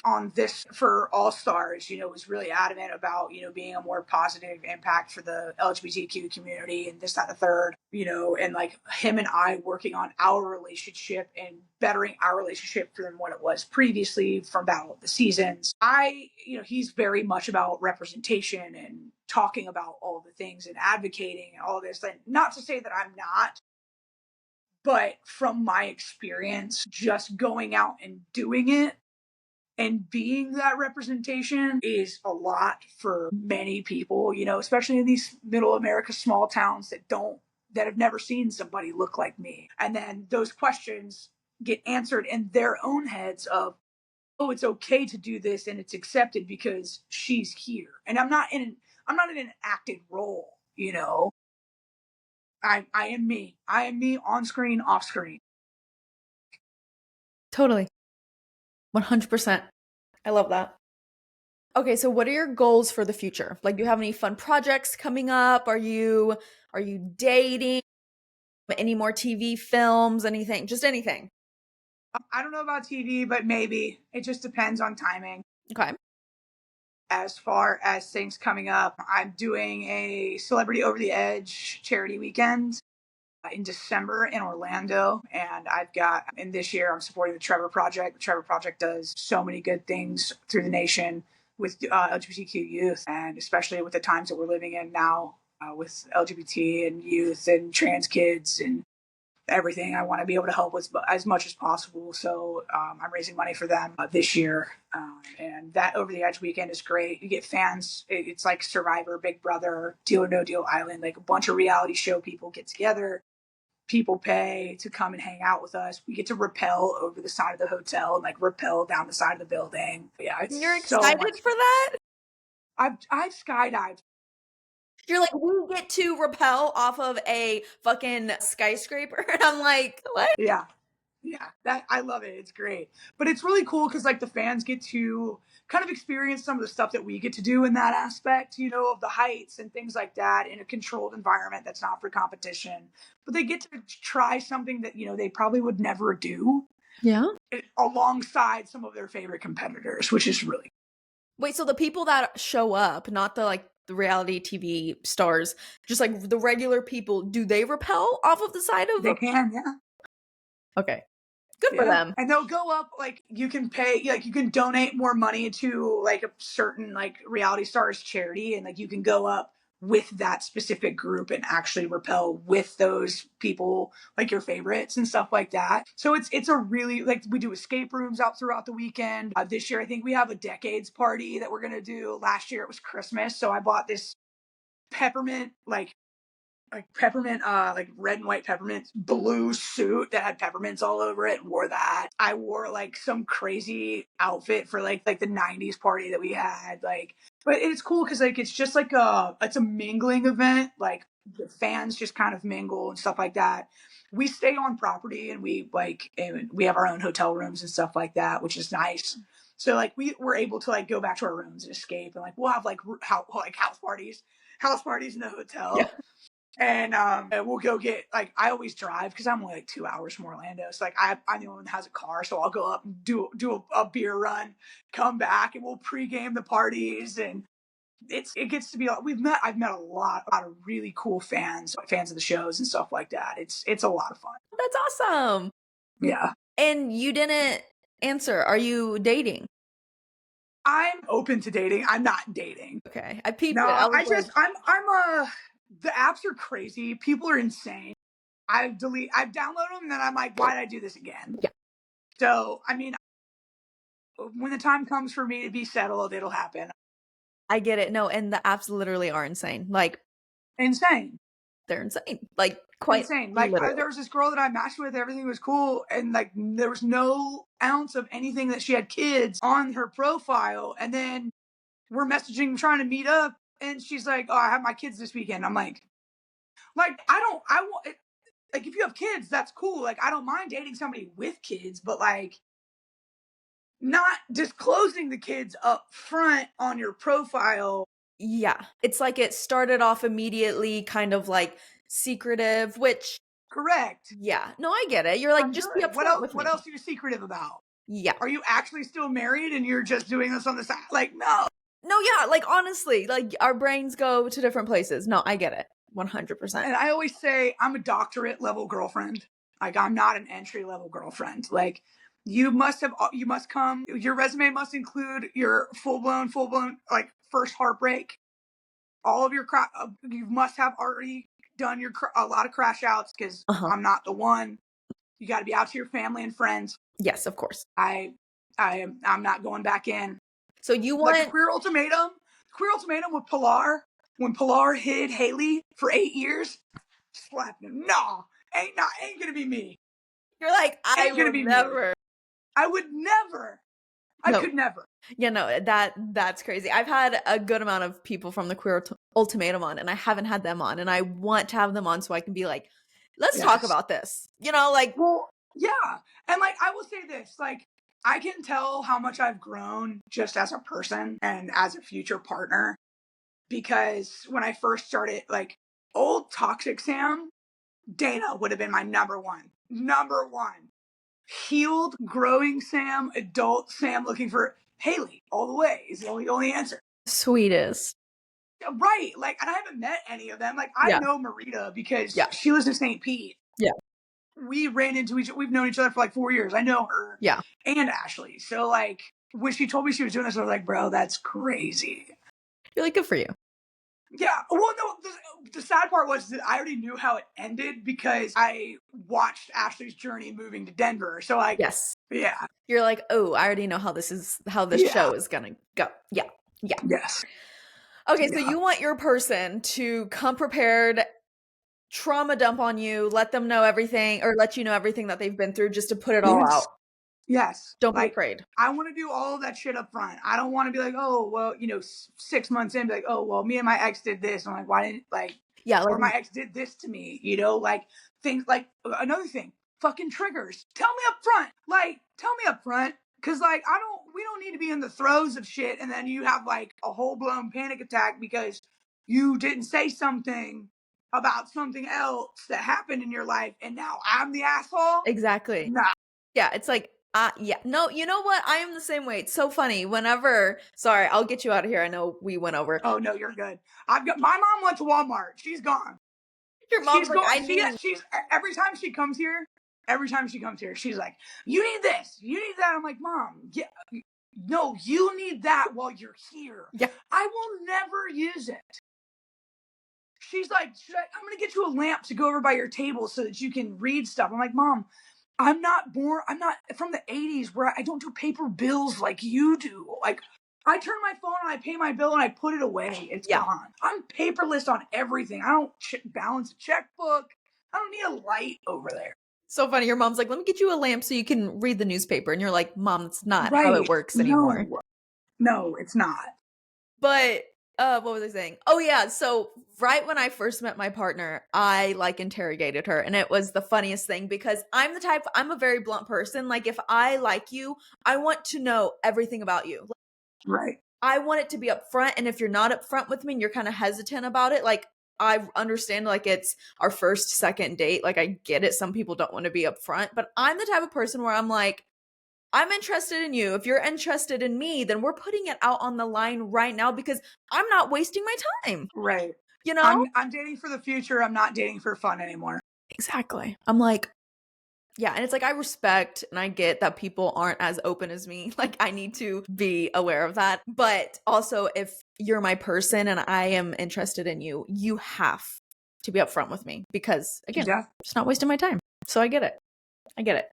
S2: on this for All Stars, was really adamant about, being a more positive impact for the LGBTQ community and this, that, and the third, and like him and I working on our relationship and bettering our relationship from what it was previously from Battle of the Seasons. He's very much about representation and talking about all the things and advocating and all this. And not to say that I'm not, but from my experience, just going out and doing it and being that representation is a lot for many people, especially in these middle America small towns that have never seen somebody look like me. And then those questions get answered in their own heads of, oh, it's okay to do this and it's accepted because she's here. And I'm not in an acted role, I am me. I am me on screen, off screen.
S1: Totally. 100%. I love that. Okay, so what are your goals for the future? Like, do you have any fun projects coming up? Are you dating? Any more TV films? Anything? Just anything.
S2: I don't know about TV, but maybe. It just depends on timing.
S1: Okay.
S2: As far as things coming up, I'm doing a Celebrity Over the Edge charity weekend in December in Orlando. And in this year, I'm supporting the Trevor Project. The Trevor Project does so many good things through the nation with LGBTQ youth, and especially with the times that we're living in now with LGBT and youth and trans kids and everything. I want to be able to help with as much as possible. So I'm raising money for them this year. And that Over the Edge weekend is great. You get fans. It's like Survivor, Big Brother, Deal or No Deal Island. Like a bunch of reality show people get together. People pay to come and hang out with us. We get to rappel over the side of the hotel and like rappel down the side of the building. Yeah, it's
S1: You're
S2: so
S1: excited
S2: much.
S1: for that?
S2: I've skydived.
S1: You're like, we get to rappel off of a fucking skyscraper. And I'm like, what?
S2: Yeah. Yeah, that I love it. It's great. But it's really cool because like the fans get to kind of experience some of the stuff that we get to do in that aspect, of the heights and things like that in a controlled environment that's not for competition. But they get to try something that, they probably would never do
S1: Yeah.
S2: alongside some of their favorite competitors, which is really
S1: Wait, so the people that show up, not the reality TV stars, just like the regular people, do they rappel off of the side of
S2: they can, yeah.
S1: Okay. Good for
S2: Yeah.
S1: them.
S2: And they'll go up, like you can pay, like you can donate more money to like a certain like reality stars charity, and like you can go up with that specific group and actually repel with those people, like your favorites and stuff like that. So it's a really, like, we do escape rooms out throughout the weekend. This year I think we have a decades party that we're gonna do. Last year it was Christmas, so I bought this peppermint, like peppermint, like red and white peppermint blue suit that had peppermints all over it, and wore that. I wore like some crazy outfit for like the 90s party that we had. Like, but it's cool because like it's just like it's a mingling event. Like the fans just kind of mingle and stuff like that. We stay on property and we have our own hotel rooms and stuff like that, which is nice. So like we were able to like go back to our rooms and escape, and like we'll have like house parties in the
S1: Yeah.
S2: hotel. And we'll go get, like, I always drive because I'm only like 2 hours from Orlando. So like I'm the only one that has a car, so I'll go up and do a beer run, come back, and we'll pregame the parties. And it gets to be, I've met a lot of really cool fans of the shows and stuff like that. It's a lot of fun.
S1: That's awesome.
S2: Yeah.
S1: And you didn't answer. Are you dating?
S2: I'm open to dating. I'm not dating.
S1: Okay. I peeped
S2: No,
S1: it. I was
S2: I
S1: like,
S2: just the apps are crazy. People are insane. I've downloaded them, and then I'm like, why did I do this again?
S1: Yeah.
S2: So, I mean, when the time comes for me to be settled, it'll happen.
S1: I get it. No, and the apps literally are insane. Like,
S2: Insane.
S1: they're insane. Like, quite
S2: Insane. Like,
S1: literally.
S2: there was this girl that I matched with, everything was cool, and like, there was no ounce of anything that she had kids on her profile. And then we're messaging, trying to meet up, and she's like, oh, I have my kids this weekend. I'm like, I want, like, if you have kids, that's cool. Like, I don't mind dating somebody with kids, but like, not disclosing the kids up front on your profile.
S1: Yeah. It's like it started off immediately kind of like secretive, which,
S2: Correct.
S1: yeah. No, I get it. You're like,
S2: I'm
S1: just be
S2: good.
S1: upfront with
S2: What
S1: me.
S2: else are you secretive about?
S1: Yeah.
S2: Are you actually still married and you're just doing this on the side? Like, no.
S1: No, yeah. Like, honestly, like our brains go to different places. No, I get it. 100%.
S2: And I always say I'm a doctorate level girlfriend. Like, I'm not an entry level girlfriend. Like, you must come, your resume must include your full blown, like, first heartbreak. All of your, you must have already done a lot of crash outs, because I'm not the one. You got to be out to your family and friends.
S1: Yes, of course.
S2: I'm not going back in.
S1: So you want
S2: like Queer Ultimatum with Pilar. When Pilar hid Haley for 8 years, slapped him. No, ain't gonna be me.
S1: You're like, I would never.
S2: Me. I would never. I could never.
S1: Yeah, no, that's crazy. I've had a good amount of people from the Queer Ultimatum on, and I haven't had them on, and I want to have them on so I can be like, let's talk about this. You know, like,
S2: well, yeah. And like, I will say this, like, I can tell how much I've grown just as a person and as a future partner, because when I first started, like, old toxic Sam, Dana would have been my number one. Healed, growing Sam, adult Sam looking for Haley all the way is the only answer.
S1: Sweetest.
S2: Right. Like, and I haven't met any of them. Like, I know Marita because she lives in St. Pete.
S1: Yeah.
S2: We ran into we've known each other for like 4 years. I know her.
S1: Yeah.
S2: And Ashley. So like, when she told me she was doing this, I was like, bro, that's crazy.
S1: You're like, good for you.
S2: Yeah. Well, no, the sad part was that I already knew how it ended because I watched Ashley's journey moving to Denver. So like,
S1: yes.
S2: Yeah.
S1: You're like, oh, I already know how this show is gonna go. Yeah. Yeah.
S2: Yes.
S1: Okay, so you want your person to come prepared, trauma dump on you, let them know everything, or let you know everything that they've been through, just to put it all out.
S2: Yes.
S1: Don't be afraid.
S2: I want to do all of that shit up front. I don't want to be like, oh, well, 6 months in, be like, oh, well, me and my ex did this. I'm like, why didn't, like, or my ex did this to me, like, things like, another thing, fucking triggers. Tell me up front. Cause like, we don't need to be in the throes of shit. And then you have like a whole blown panic attack because you didn't say something about something else that happened in your life. And now I'm the asshole.
S1: Exactly.
S2: Nah.
S1: Yeah. It's like, yeah. No, you know what? I am the same way. It's so funny. Sorry, I'll get you out of here. I know we went over.
S2: Oh no, you're good. My mom went to Walmart. She's gone.
S1: Your mom's like,
S2: she's every time she comes here, she's like, you need this, you need that. I'm like, Mom, yeah, no, you need that while you're here.
S1: Yeah.
S2: I will never use it. she's like, I'm going to get you a lamp to go over by your table so that you can read stuff. I'm like, Mom, I'm not from the 80s where I don't do paper bills like you do. Like, I turn my phone and I pay my bill and I put it away. It's gone. I'm paperless on everything. I don't balance a checkbook. I don't need a light over there.
S1: So funny. Your mom's like, let me get you a lamp so you can read the newspaper. And you're like, Mom, that's not
S2: Right.
S1: how it works anymore.
S2: No, it's not.
S1: But what was I saying? Oh yeah, so right when I first met my partner, I like interrogated her, and it was the funniest thing because I'm a very blunt person. Like if I like you, I want to know everything about you.
S2: Right.
S1: I want it to be upfront, and if you're not upfront with me and you're kind of hesitant about it, like I understand like it's our first, second date. Like I get it. Some people don't want to be upfront, but I'm the type of person where I'm like, I'm interested in you. If you're interested in me, then we're putting it out on the line right now because I'm not wasting my time.
S2: Right.
S1: You know?
S2: I'm dating for the future. I'm not dating for fun anymore.
S1: Exactly. I'm like, yeah. And it's like, I respect and I get that people aren't as open as me. Like, I need to be aware of that. But also, if you're my person and I am interested in you, you have to be upfront with me because, again, I'm just not wasting my time. So I get it. I get it.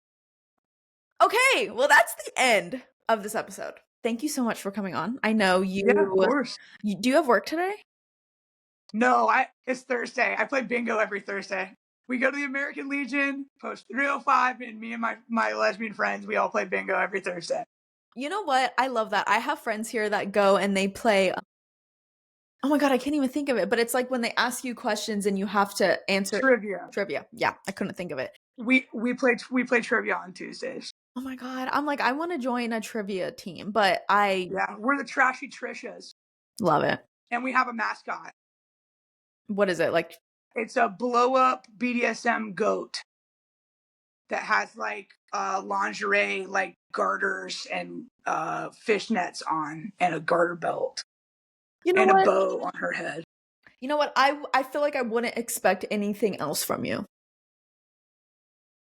S1: Okay, well, that's the end of this episode. Thank you so much for coming on. I know you.
S2: Yeah, of course.
S1: Do you have work today?
S2: No, it's Thursday. I play bingo every Thursday. We go to the American Legion, post 305, and me and my lesbian friends, we all play bingo every Thursday.
S1: You know what? I love that. I have friends here that go and they play. Oh my God, I can't even think of it. But it's like when they ask you questions and you have to answer. Trivia. Yeah, I couldn't think of it.
S2: We play trivia on Tuesdays.
S1: Oh my God. I'm like, I want to join a trivia team, but
S2: Yeah, we're the Trashy Trishas.
S1: Love it.
S2: And we have a mascot.
S1: What is it? Like,
S2: it's a blow up BDSM goat that has like lingerie, like garters and fishnets on and a garter belt. And a bow on her head.
S1: You know what? I feel like I wouldn't expect anything else from you.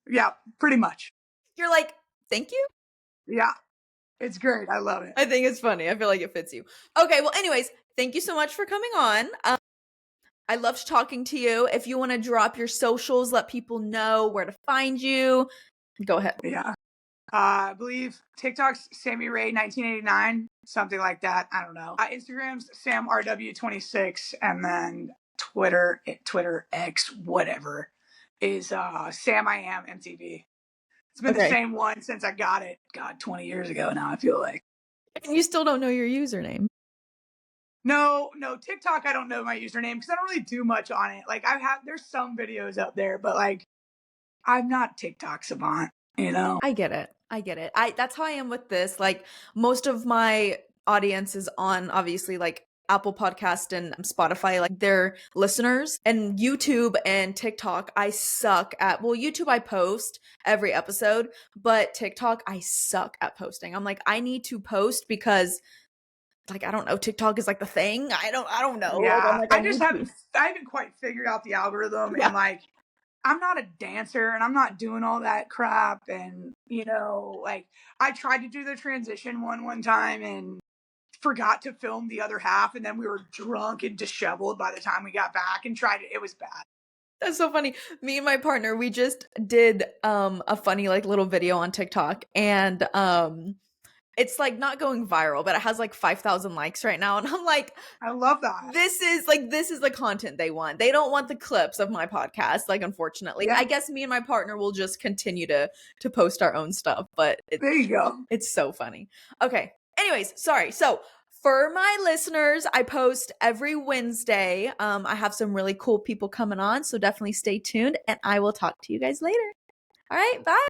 S2: Yeah, pretty much.
S1: You're like, thank you?
S2: Yeah, it's great. I love it.
S1: I think it's funny. I feel like it fits you. Okay, well, anyways, thank you so much for coming on. I loved talking to you. If you want to drop your socials, let people know where to find you. Go ahead.
S2: Yeah. I believe TikTok's Sammy Ray 1989, something like that. I don't know. Instagram's Sam RW26, and then Twitter X, whatever, is Sam I Am MTV. It's been the same one since I got it. God, 20 years ago now, I feel like.
S1: And you still don't know your username.
S2: No, TikTok, I don't know my username because I don't really do much on it. Like there's some videos up there, but like I'm not TikTok savant, you know?
S1: I get it. That's how I am with this. Like most of my audience is on obviously like Apple Podcast and Spotify, like their listeners, and YouTube and TikTok. I suck at, well, YouTube I post every episode, but TikTok I suck at posting. I'm like, I need to post because like, I don't know, TikTok is like the thing. I don't know.
S2: Yeah.
S1: Like,
S2: I haven't quite figured out the algorithm. Yeah. And like, I'm not a dancer and I'm not doing all that crap. And, you know, like I tried to do the transition one time and forgot to film the other half. And then we were drunk and disheveled by the time we got back and tried it. It was bad.
S1: That's so funny. Me and my partner, we just did a funny like little video on TikTok, and it's like not going viral, but it has like 5,000 likes right now. And I'm like,
S2: I love that.
S1: This is the content they want. They don't want the clips of my podcast. Like, unfortunately, I guess me and my partner will just continue to post our own stuff, but
S2: there you go.
S1: It's so funny. Okay. Anyways, sorry. So for my listeners, I post every Wednesday. I have some really cool people coming on, so definitely stay tuned and I will talk to you guys later. All right. Bye.